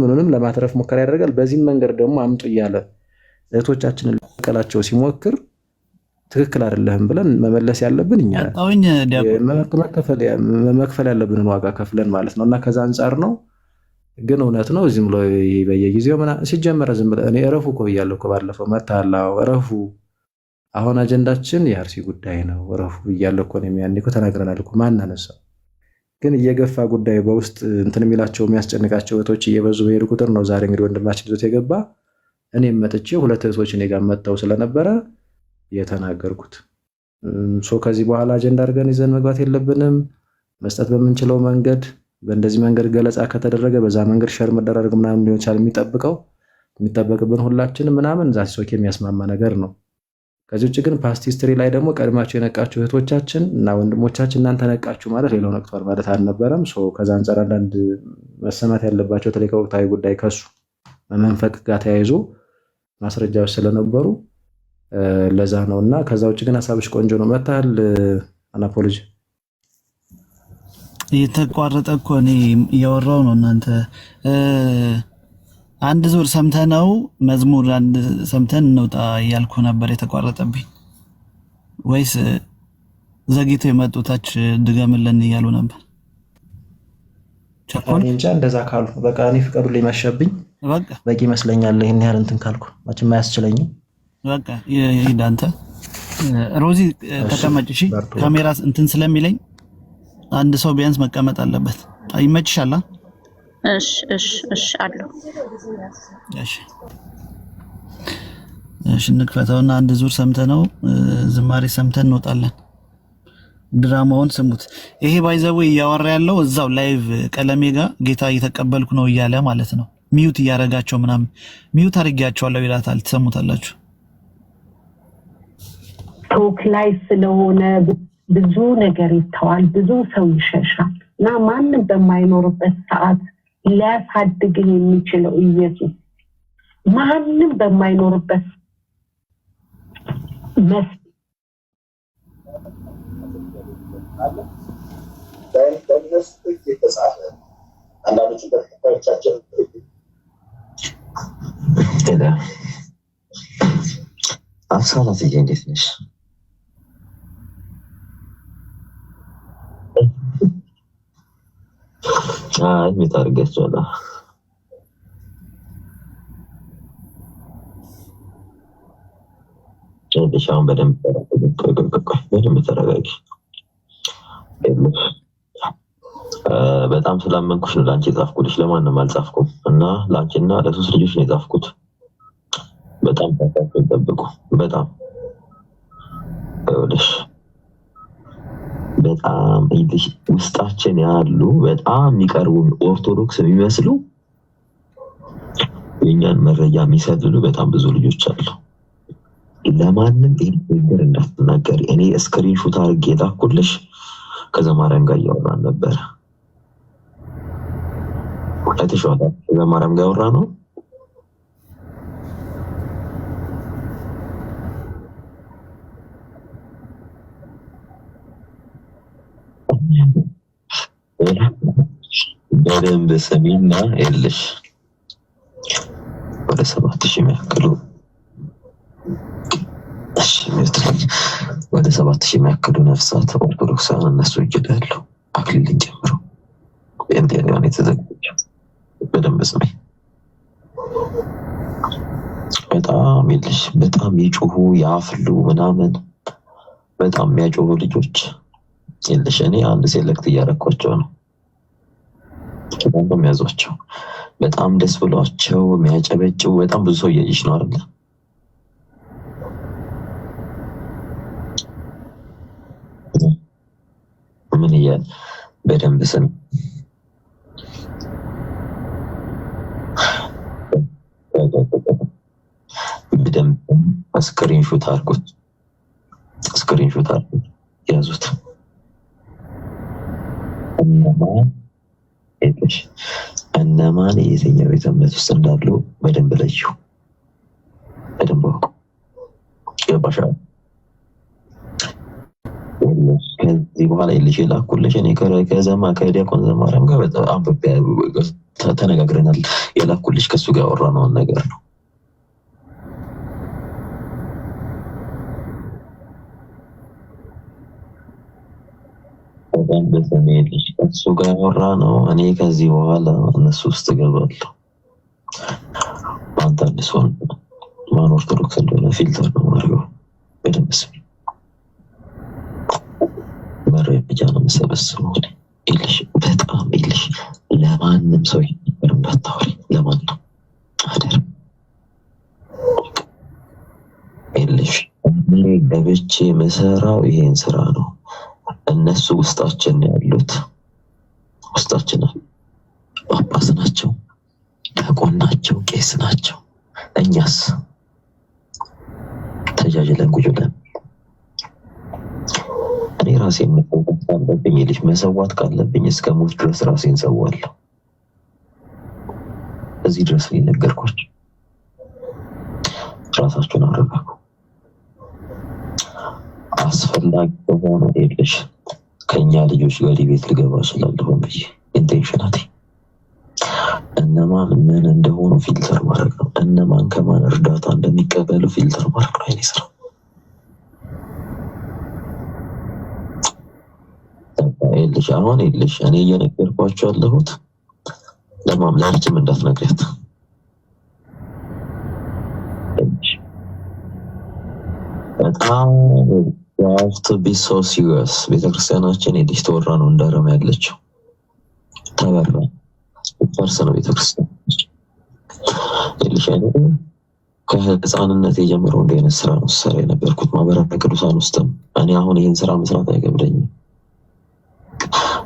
F: ምኑንም ለማትረፍ ሙከራ ያደርጋል። በዚህም መንገድ ደግሞ አምጡ እያለ እህቶቻችንን ሊቀላቸው ሲሞክር ትክክል አይደለም ብለን መመለስ ያለብን እኛ መክፈል ያለብንን ዋጋ ከፍለን ማለት ነው። እና ከዛ አንጻር ነው። ግን እውነት ነው ዝም ብሎ በየጊዜው ሲጀመረ ዝም ብሎ እኔ እረፉ እኮ ብያለሁ እኮ ባለፈው መታላው እረፉ። አሁን አጀንዳችን የአርሲ ጉዳይ ነው እረፉ ብያለሁ እኮ ነው ያኔ እኮ ተናግረናል እኮ ማን አነሳው። ግን እየገፋ ጉዳይ በውስጥ እንትን የሚላቸው የሚያስጨንቃቸው እህቶች እየበዙ በሄዱ ቁጥር ነው ዛሬ እንግዲህ ወንድማችን ይዞት የገባ እኔም መጥቼ 2 እህቶች እኔ ጋር መጥተው ስለነበረ የተናገርኩት ከዚህ በኋላ አጀንዳ አድርገን ይዘን መግባት የለብንም። መስጠት በምንችለው መንገድ በእንደዚህ መንገድ ገለጻ ከተደረገ በዛ መንገድ ሸር መደራረግ ምናምን ሊሆን ይችላል የሚጠበቅብን ሁላችንም ምናምን ዛት ሶኬ የሚያስማማ ነገር ነው። ከዚህ ውጭ ግን ፓስት ሂስትሪ ላይ ደግሞ ቀድማችሁ የነቃችሁ እህቶቻችን እና ወንድሞቻችን እናንተ ነቃችሁ ማለት ሌላው ነቅቷል ማለት አልነበረም። ከዛ አንፃር አንዳንድ መሰማት ያለባቸው ተለይ ከወቅታዊ ጉዳይ ከሱ መንፈቅ ጋር ተያይዞ ማስረጃዎች ስለነበሩ ለዛ ነውና ከዛ ውጭ ግን ሐሳብሽ ቆንጆ ነው። መታል አናፖሎጂ
C: የተቋረጠ እኮ እኔ እያወራው ነው። እናንተ አንድ ዙር ሰምተነው መዝሙር አንድ ሰምተን እንውጣ እያልኩ ነበር የተቋረጠብኝ፣ ወይስ ዘግይቶ የመጡታች ድገምልን እያሉ ነበር?
F: እኔ እንጃ እንደዛ ካሉ በቃ እኔ ፍቀዱልኝ መሸብኝ በቂ ይመስለኛል። ይሄን ያህል እንትን ካልኩ መቼም አያስችለኝም።
C: በቃ ይሄድ አንተ ሮዚ ተቀመጭ። እሺ ካሜራ እንትን ስለሚለኝ አንድ ሰው ቢያንስ መቀመጥ አለበት። ይመችሻል?
I: እሺ አለው።
C: እሺ እንክፈተውና አንድ ዙር ሰምተነው ዝማሬ ሰምተን እንወጣለን። ድራማውን ስሙት። ይሄ ባይዘው እያወራ ያለው እዛው ላይቭ ቀለሜ ጋር ጌታ እየተቀበልኩ ነው እያለ ማለት ነው። ሚዩት እያረጋቸው ምናምን ሚዩት አድርጌያቸዋለሁ ይላታል። ትሰሙታላችሁ።
D: ቶክ ላይ ስለሆነ ብዙ ነገር ይተዋል፣ ብዙ ሰው ይሸሻል እና ማንም በማይኖርበት ሰዓት ሊያሳድግህ የሚችለው ኢየሱስ ማንም በማይኖርበት
B: አብሳላትዬ እንዴት ነሽ? ሚት አድርጌያቸዋለሁ። ሻውን በደንብ ተረጋጊ። በጣም ስላመንኩሽ ነው ላንቺ ጻፍኩልሽ፣ ለማንም አልጻፍኩም እና ላንቺና ለሶስት ልጆች ነው የጻፍኩት። በጣም ታታችሁ ጠብቁ። በጣም ወደሽ በጣም ይልሽ ውስጣችን ያሉ በጣም የሚቀርቡ ኦርቶዶክስ የሚመስሉ የኛን መረጃ የሚሰልሉ በጣም ብዙ ልጆች አሉ። ለማንም ይሄን ነገር እንዳትናገሪ። እኔ ስክሪንሾት አድርጌ የላኩልሽ ከዘማሪያም ጋር እያወራን ነበር። አይተሽዋል? ከዘማሪያም ጋር ያወራ ነው። በደንብ ስሚና ይልሽ ወደ 7000 የሚያክሉ ወደ 7000 የሚያክሉ ነፍሳት ኦርቶዶክሳውያን እነሱ ይገዳሉ። አክሊልን ጨምሮ በእንዲያን የተዘጋጀ በደንብ ስሚ። በጣም ይልሽ በጣም ይጮሁ ያፍሉ ምናምን በጣም የሚያጮሁ ልጆች ይልሽ እኔ አንድ ሴሌክት እያደረኳቸው ነው። በጣም የሚያዟቸው በጣም ደስ ብሏቸው የሚያጨበጭቡ በጣም ብዙ ሰው እያየሽ ነው አይደል? ምን እያለ በደንብ ስም በደንብ ስክሪንሾት አድርጉት፣ ስክሪንሾት አድርጉት፣ ያዙት። እነማን የትኛው ቤተ እምነት ውስጥ እንዳሉ በደንብ ለዩ፣ በደንብ አውቁ። ገባሻል? ከዚህ በኋላ ልጅ ላኩልሽ እኔ ከዲያቆን ዘማሪያም ጋር በጣም ተነጋግረናል። የላኩልሽ ከሱ ጋር ያወራነውን ነገር ነው። በጣም በሰሜልሽ ከሱ ጋር ያወራ ነው። እኔ ከዚህ በኋላ እነሱ ውስጥ እገባለሁ። አንተ አዲስ ሆን ማን ኦርቶዶክስ እንደሆነ ፊልተር ነው ማድረገው። በደንብ ስሚ። መረጃ ነው የምሰበስበው። ይልሽ በጣም ይልሽ ለማንም ሰው ይነገር እንዳታወሪ፣ ለማንም አደር ይልሽ እኔ ገብቼ መሰራው ይሄን ስራ ነው። እነሱ ውስጣችን ያሉት ውስጣችን ጳጳስ ናቸው፣ ዲያቆን ናቸው፣ ቄስ ናቸው። እኛስ ተጃጅለን ቁጭ ብለን እኔ ራሴን መሰዋት ካለብኝ ልጅ መሰዋት ካለብኝ እስከ ሞት ድረስ ራሴን ሰዋለሁ። እዚህ ድረስ ነገርኳችሁ። ራሳችሁን አረጋጉ። አስፈላጊ ከሆነ ልጅ ከኛ ልጆች ጋር ቤት ልገባ እችላለሁ ብዬ ኢንቴንሽናሊ እነማን ምን እንደሆኑ ፊልተር ማድረግ ነው። እነማን ከማን እርዳታ እንደሚቀበሉ ፊልተር ማድረግ ነው የኔ ስራ። ልጅ አሁን ልጅ እኔ እየነገርኳችሁ ያለሁት ለማምላችም እንዳትነግሪያት። በጣም to be so serious። ቤተክርስቲያናችን የልጅ ተወራ ነው እንዳረም ያለችው ተበራ ፈርስ ነው ቤተክርስቲያን። ልጅ ከህፃንነት የጀመረው እንደ አይነት ስራ ነው ሰራ የነበርኩት ማህበረ ቅዱሳን ውስጥም። እኔ አሁን ይሄን ስራ መስራት አይገብደኝም።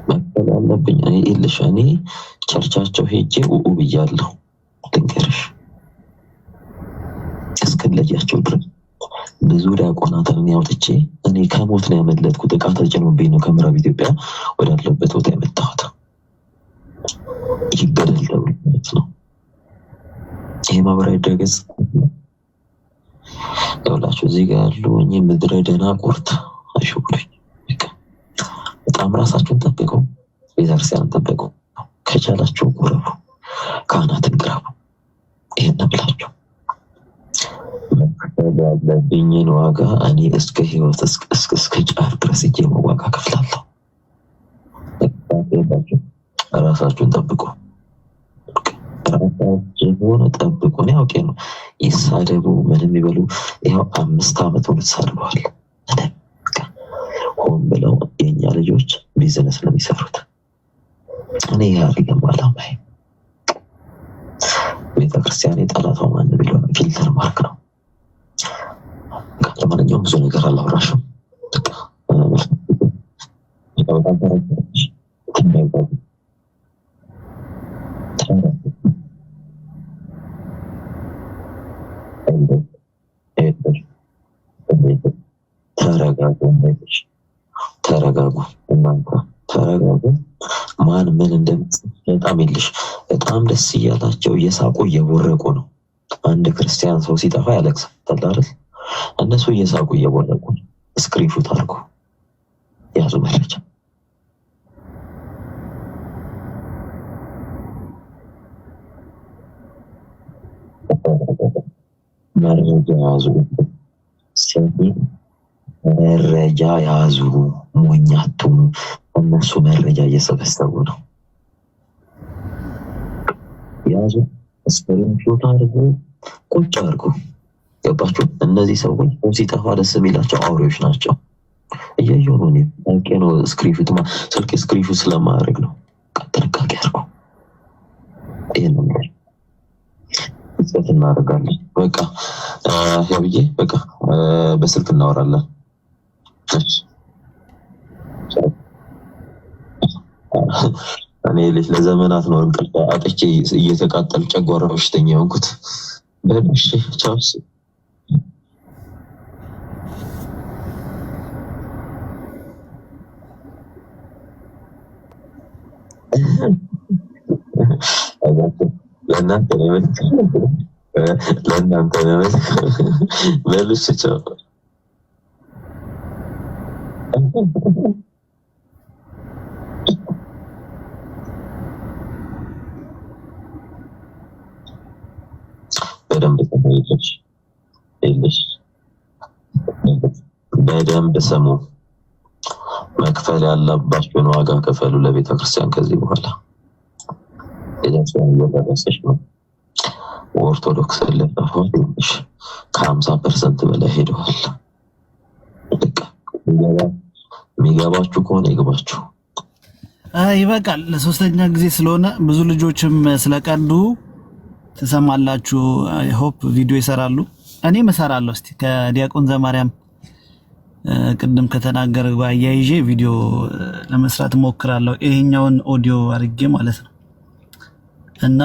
B: መከለ አለብኝ እኔ ልጅ እኔ ቸርቻቸው ሄጄ ብያለሁ። ድንገርሽ እስከለያቸው ድረስ ብዙ ዲያቆናትን ያውጥቼ እኔ ከሞት ነው ያመለጥኩት። ዕቃ ተጭኖብኝ ነው ከምዕራብ ኢትዮጵያ ወዳለበት ቦታ የመጣሁት። ይገደል ተብሎት ነው። ይሄ ማህበራዊ ድረገጽ ያውላችሁ እዚህ ጋር ያሉ ምድረ ደናቁርት አሽጉልኝ። በጣም ራሳችሁን ጠብቁ፣ ቤተክርስቲያንን ጠብቁ። ከቻላችሁ ቁረቡ፣ ካህናትን ቅረቡ። ይሄን ብላችሁ ያለብኝን ዋጋ እኔ እስከ ህይወት እስከ ጫፍ ድረስ እጄ ዋጋ ከፍላለሁ። ራሳችሁን ጠብቁ፣ ራሳችሁን ጠብቁ። እኔ አውቄ ነው ይሳደቡ ምንም ይበሉ። ይኸው 5 ዓመት ሆኖ ተሳድበዋል። ሆን ብለው የኛ ልጆች ቢዝነስ ነው የሚሰሩት። እኔ ያሪገም አላማይ ቤተክርስቲያን የጠላቷ ማን ቢሆን ፊልተር ማርክ ነው። ለማንኛውም ብዙ ነገር አላወራሽም። ተረጋጉ እናንተ ተረጋጉ። ማን ምን እንደምትል በጣም ይልሽ በጣም ደስ እያላቸው እየሳቁ እየቦረቁ ነው። አንድ ክርስቲያን ሰው ሲጠፋ ያለቅሳል አይደል? እነሱ እየሳቁ እየቦረቁ ስክሪንሾት አድርጉ ያዙ መረጃ ያዙ መረጃ ያዙ። ሞኛቱም እነሱ መረጃ እየሰበሰቡ ነው። ያዙ ስክሪንሾት አድርጉ ቁጭ አድርጉ። ገባችሁ? እነዚህ ሰዎች ሲጠፋ ደስ የሚላቸው አውሬዎች ናቸው። እያየሁ ነው እኔ አውቄ ነው ስክሪንሾት ስልክ ስክሪንሾት ስለማድረግ ነው። ጥንቃቄ አድርጉ። ይሄን ነው ጽፈት እናደርጋለን። በቃ ያብዬ በቃ በስልክ እናወራለን። እኔ ለዘመናት ነው እንቅልፍ አጥቼ እየተቃጠል ጨጓራ በሽተኛ የሆንኩት። በእሺ ቻውስ ለእናንተ ነው በልሽ ቻው በደንብ ስሙ። መክፈል ያለባችሁን ዋጋ ከፈሉ ለቤተ ክርስቲያን። ከዚህ በኋላ የዛን እየደረሰች ነው። ኦርቶዶክስ ለፋፋዎች ከ50% በላይ ሄደዋል። በቃ የሚገባችሁ ከሆነ ይገባችሁ።
C: ይበቃል። ለሶስተኛ ጊዜ ስለሆነ ብዙ ልጆችም ስለቀዱ ተሰማላችሁ። ሆፕ ቪዲዮ ይሰራሉ። እኔም እሰራለሁ። እስቲ ከዲያቆን ዘማርያም ቅድም ከተናገረ ጋር አያይዤ ቪዲዮ ለመስራት ሞክራለሁ። ይሄኛውን ኦዲዮ አድርጌ ማለት ነው። እና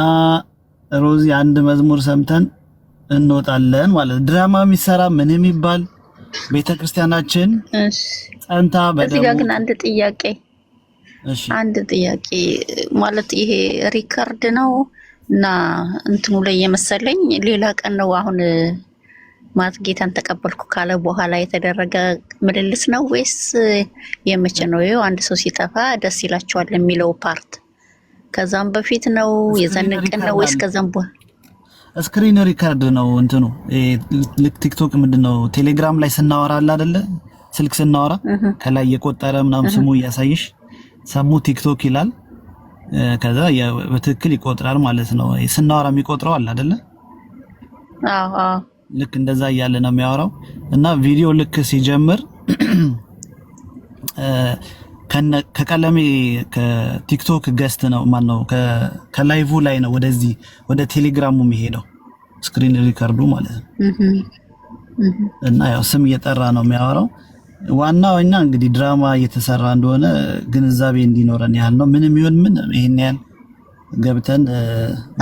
C: ሮዚ አንድ መዝሙር ሰምተን እንወጣለን ማለት ድራማ የሚሰራ ምን የሚባል ቤተክርስቲያናችን ጸንታ
I: በዚህ ጋር ግን አንድ ጥያቄ ማለት ይሄ ሪከርድ ነው እና እንትኑ ላይ የመሰለኝ ሌላ ቀን ነው። አሁን ማለት ጌታን ተቀበልኩ ካለ በኋላ የተደረገ ምልልስ ነው ወይስ የመቼ ነው? ይሄው አንድ ሰው ሲጠፋ ደስ ይላቸዋል የሚለው ፓርት ከዛም በፊት ነው የዛን ቀን ነው ወይስ ከዛም በኋላ?
C: ስክሪን ሪከርድ ነው እንትኑ ልክ ቲክቶክ ምንድነው ቴሌግራም ላይ ስናወራላ አይደለ? ስልክ ስናወራ ከላይ የቆጠረ ምናምን ስሙ እያሳይሽ ሰሙ ቲክቶክ ይላል። ከዛ በትክክል ይቆጥራል ማለት ነው። ስናወራ የሚቆጥረው አለ አይደለ?
I: አዎ
C: ልክ እንደዛ እያለ ነው የሚያወራው። እና ቪዲዮ ልክ ሲጀምር ከቀለሜ ከቲክቶክ ገስት ነው ማነው ከላይቭ ላይ ነው ወደዚህ ወደ ቴሌግራሙ የሚሄደው ስክሪን ሪከርዱ ማለት ነው። እና ያው ስም እየጠራ ነው የሚያወራው። ዋናው እኛ እንግዲህ ድራማ እየተሰራ እንደሆነ ግንዛቤ እንዲኖረን ያህል ነው። ምንም ይሁን ምን ይሄን ያህል ገብተን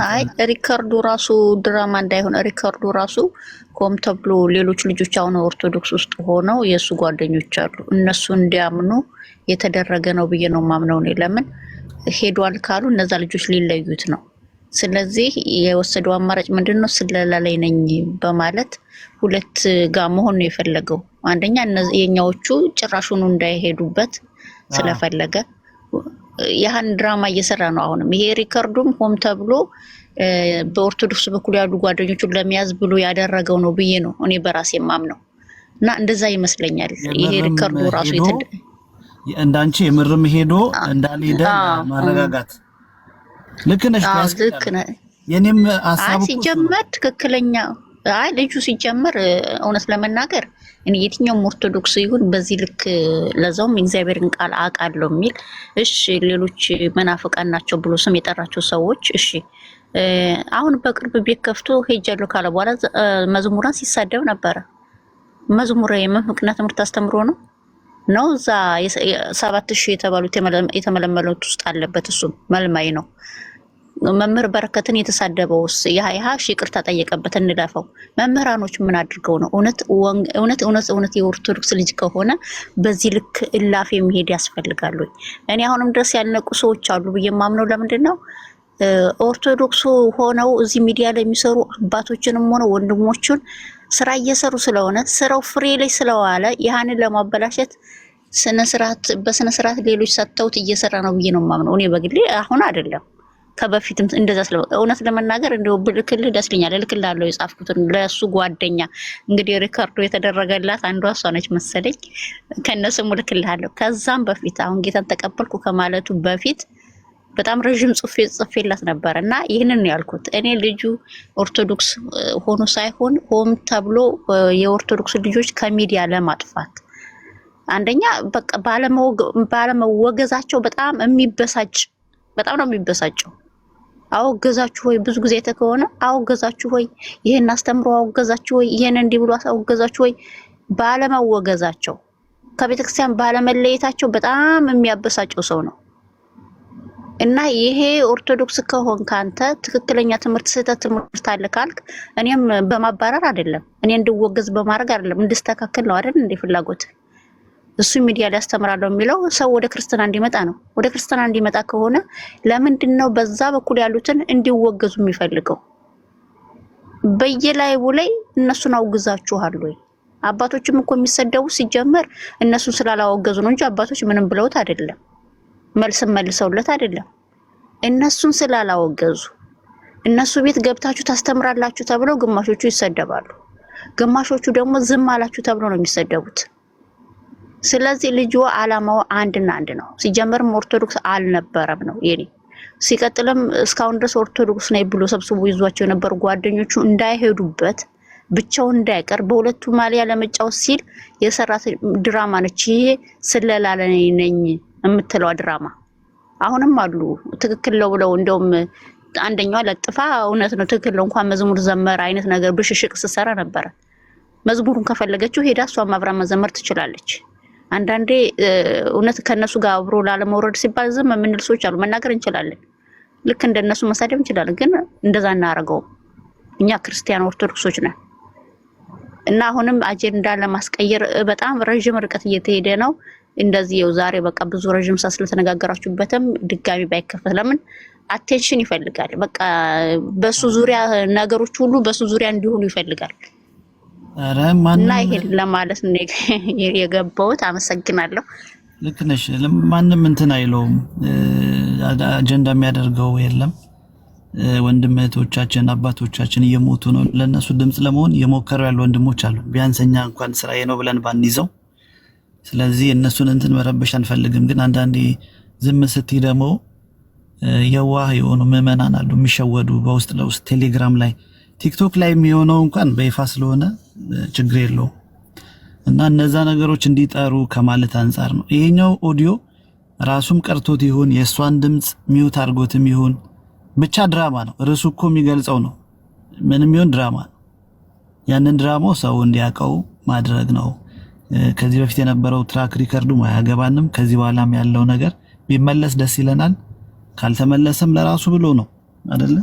I: አይ ሪከርዱ ራሱ ድራማ እንዳይሆን ሪከርዱ ራሱ ቆም ተብሎ ሌሎች ልጆች አሁን ኦርቶዶክስ ውስጥ ሆነው የሱ ጓደኞች አሉ እነሱ እንዲያምኑ የተደረገ ነው ብዬ ነው ማምነው ነው። ለምን ሄዷል ካሉ እነዛ ልጆች ሊለዩት ነው። ስለዚህ የወሰደው አማራጭ ምንድነው? ስለላ ላይ ነኝ በማለት ሁለት ጋር መሆን ነው የፈለገው። አንደኛ የኛዎቹ ጭራሹን እንዳይሄዱበት ስለፈለገ ያህን ድራማ እየሰራ ነው። አሁንም ይሄ ሪከርዱም ሆም ተብሎ በኦርቶዶክስ በኩል ያሉ ጓደኞቹን ለሚያዝ ብሎ ያደረገው ነው ብዬ ነው እኔ በራሴ ማምነው እና እንደዛ ይመስለኛል። ይሄ ሪከርዱ ራሱ
C: እንዳንቺ የምርም ሄዶ እንዳልሄደ ማረጋጋት ልክ ነሽ። የኔም ሐሳብ
I: ሲጀመር ትክክለኛ አይ ልጁ ሲጀመር እውነት ለመናገር እኔ የትኛውም ኦርቶዶክስ ይሁን በዚህ ልክ ለዛውም እግዚአብሔርን ቃል አውቃለሁ የሚል እሺ፣ ሌሎች መናፍቃን ናቸው ብሎ ስም የጠራቸው ሰዎች እሺ፣ አሁን በቅርብ ቤት ከፍቶ ሄጃለሁ ካለ በኋላ መዝሙራን ሲሳደብ ነበረ። መዝሙር የመምቅና ትምህርት አስተምሮ ነው እዛ 7000 የተባሉት የተመለመሉት ውስጥ አለበት። እሱም መልማይ ነው። መምህር በረከትን የተሳደበውስ ያሃ ይቅርታ ጠየቀበት እንለፈው። መምህራኖች ምን አድርገው ነው? እውነት የኦርቶዶክስ ልጅ ከሆነ በዚህ ልክ እላፍ የሚሄድ ያስፈልጋል ወይ? እኔ አሁንም ድረስ ያልነቁ ሰዎች አሉ ብዬ ማምነው ለምንድን ነው ኦርቶዶክስ ሆነው እዚህ ሚዲያ ላይ የሚሰሩ አባቶችንም ሆነ ወንድሞቹን ስራ እየሰሩ ስለሆነ ስራው ፍሬ ላይ ስለዋለ ያንን ለማበላሸት በስነ ስርዓት ሌሎች ሰጥተውት እየሰራ ነው ብዬ ነው ማምነው። እኔ በግሌ አሁን አይደለም ከበፊትም እንደዛ እውነት ለመናገር እንደው ብልክልህ ደስ ይለኛል። እልክልሃለሁ የጻፍኩትን ለሱ ጓደኛ እንግዲህ ሪከርዶ የተደረገላት አንዷ እሷ ነች መሰለኝ ከነስሙ እልክልሃለሁ። ከዛም በፊት አሁን ጌታን ተቀበልኩ ከማለቱ በፊት በጣም ረጅም ጽፌላት ነበር እና ይህንን ነው ያልኩት። እኔ ልጁ ኦርቶዶክስ ሆኖ ሳይሆን ሆም ተብሎ የኦርቶዶክስ ልጆች ከሚዲያ ለማጥፋት አንደኛ በቃ ባለመወገዛቸው በጣም ነው የሚበሳጨው። አወገዛችሁ ወይ ብዙ ጊዜ ተከሆነ አወገዛችሁ ወይ ይሄን አስተምሮ አወገዛችሁ ወይ ይሄን እንዲህ ብሎ አወገዛችሁ ወይ ባለመወገዛቸው ከቤተክርስቲያን ባለመለየታቸው በጣም የሚያበሳጨው ሰው ነው። እና ይሄ ኦርቶዶክስ ከሆን ካንተ ትክክለኛ ትምህርት ስህተት ትምህርት አለ ካልክ እኔም በማባረር አይደለም እኔ እንድወገዝ በማድረግ አይደለም እንድስተካከል ነው አይደል እንደ ፍላጎት እሱ ሚዲያ ላይ አስተምራለሁ የሚለው ሰው ወደ ክርስትና እንዲመጣ ነው። ወደ ክርስትና እንዲመጣ ከሆነ ለምንድን ነው በዛ በኩል ያሉትን እንዲወገዙ የሚፈልገው? በየላይው ላይ እነሱን አውግዛችኋል ወይ? አባቶችም እኮ የሚሰደቡ ሲጀመር እነሱን ስላላወገዙ ነው እንጂ አባቶች ምንም ብለውት አይደለም፣ መልስም መልሰውለት አይደለም። እነሱን ስላላወገዙ እነሱ ቤት ገብታችሁ ታስተምራላችሁ ተብለው ግማሾቹ ይሰደባሉ፣ ግማሾቹ ደግሞ ዝም አላችሁ ተብለው ነው የሚሰደቡት። ስለዚህ ልጅ ዓላማው አንድና አንድ ነው። ሲጀመርም ኦርቶዶክስ አልነበረም ነው የኔ። ሲቀጥልም እስካሁን ድረስ ኦርቶዶክስ ነኝ ብሎ ሰብስቦ ይዟቸው የነበሩ ጓደኞቹ እንዳይሄዱበት ብቻው እንዳይቀር በሁለቱ ማሊያ ለመጫወት ሲል የሰራት ድራማ ነች። ይሄ ስለላ ነኝ የምትለው ድራማ አሁንም አሉ ትክክል ነው ብለው እንደውም አንደኛው ለጥፋ እውነት ነው ትክክል ነው እንኳን መዝሙር ዘመር አይነት ነገር ብሽሽቅ ሰሰራ ነበር። መዝሙሩን ከፈለገችው ሄዳ እሷ ማብራ መዘመር ትችላለች። አንዳንዴ እውነት ከነሱ ጋር አብሮ ላለመውረድ ሲባል ዝም የምንል ሰዎች አሉ። መናገር እንችላለን፣ ልክ እንደነሱ መሳደብ እንችላለን፣ ግን እንደዛ እናደርገውም። እኛ ክርስቲያን ኦርቶዶክሶች ነን እና አሁንም አጀንዳ ለማስቀየር በጣም ረጅም ርቀት እየተሄደ ነው። እንደዚህ ይኸው ዛሬ በቃ ብዙ ረጅም ሰዓት ስለተነጋገራችሁበትም ድጋሚ ባይከፈት ለምን አቴንሽን ይፈልጋል። በቃ በሱ ዙሪያ ነገሮች ሁሉ በሱ ዙሪያ እንዲሆኑ ይፈልጋል። እና ይሄን ለማለት ነው የገባሁት። አመሰግናለሁ።
C: ልክ ነሽ። ማንም እንትን አይለውም፣ አጀንዳ የሚያደርገው የለም። ወንድም እህቶቻችን አባቶቻችን እየሞቱ ነው። ለነሱ ድምጽ ለመሆን እየሞከሩ ያሉ ወንድሞች አሉ። ቢያንስኛ እንኳን ስራዬ ነው ብለን ባንይዘው። ስለዚህ እነሱን እንትን መረበሽ አንፈልግም። ግን አንዳንዴ ዝም ስትይ ደግሞ የዋህ የሆኑ ምዕመናን አሉ የሚሸወዱ በውስጥ ለውስጥ ቴሌግራም ላይ ቲክቶክ ላይ የሚሆነው እንኳን በይፋ ስለሆነ ችግር የለውም እና እነዛ ነገሮች እንዲጠሩ ከማለት አንፃር ነው። ይሄኛው ኦዲዮ ራሱም ቀርቶት ይሁን የእሷን ድምጽ ሚውት አድርጎትም ይሁን ብቻ ድራማ ነው። ርዕሱ እኮ የሚገልጸው ነው። ምንም ይሁን ድራማ ነው። ያንን ድራማው ሰው እንዲያውቀው ማድረግ ነው። ከዚህ በፊት የነበረው ትራክ ሪከርዱ አያገባንም። ከዚህ በኋላም ያለው ነገር ቢመለስ ደስ ይለናል። ካልተመለሰም ለራሱ ብሎ ነው አይደለ?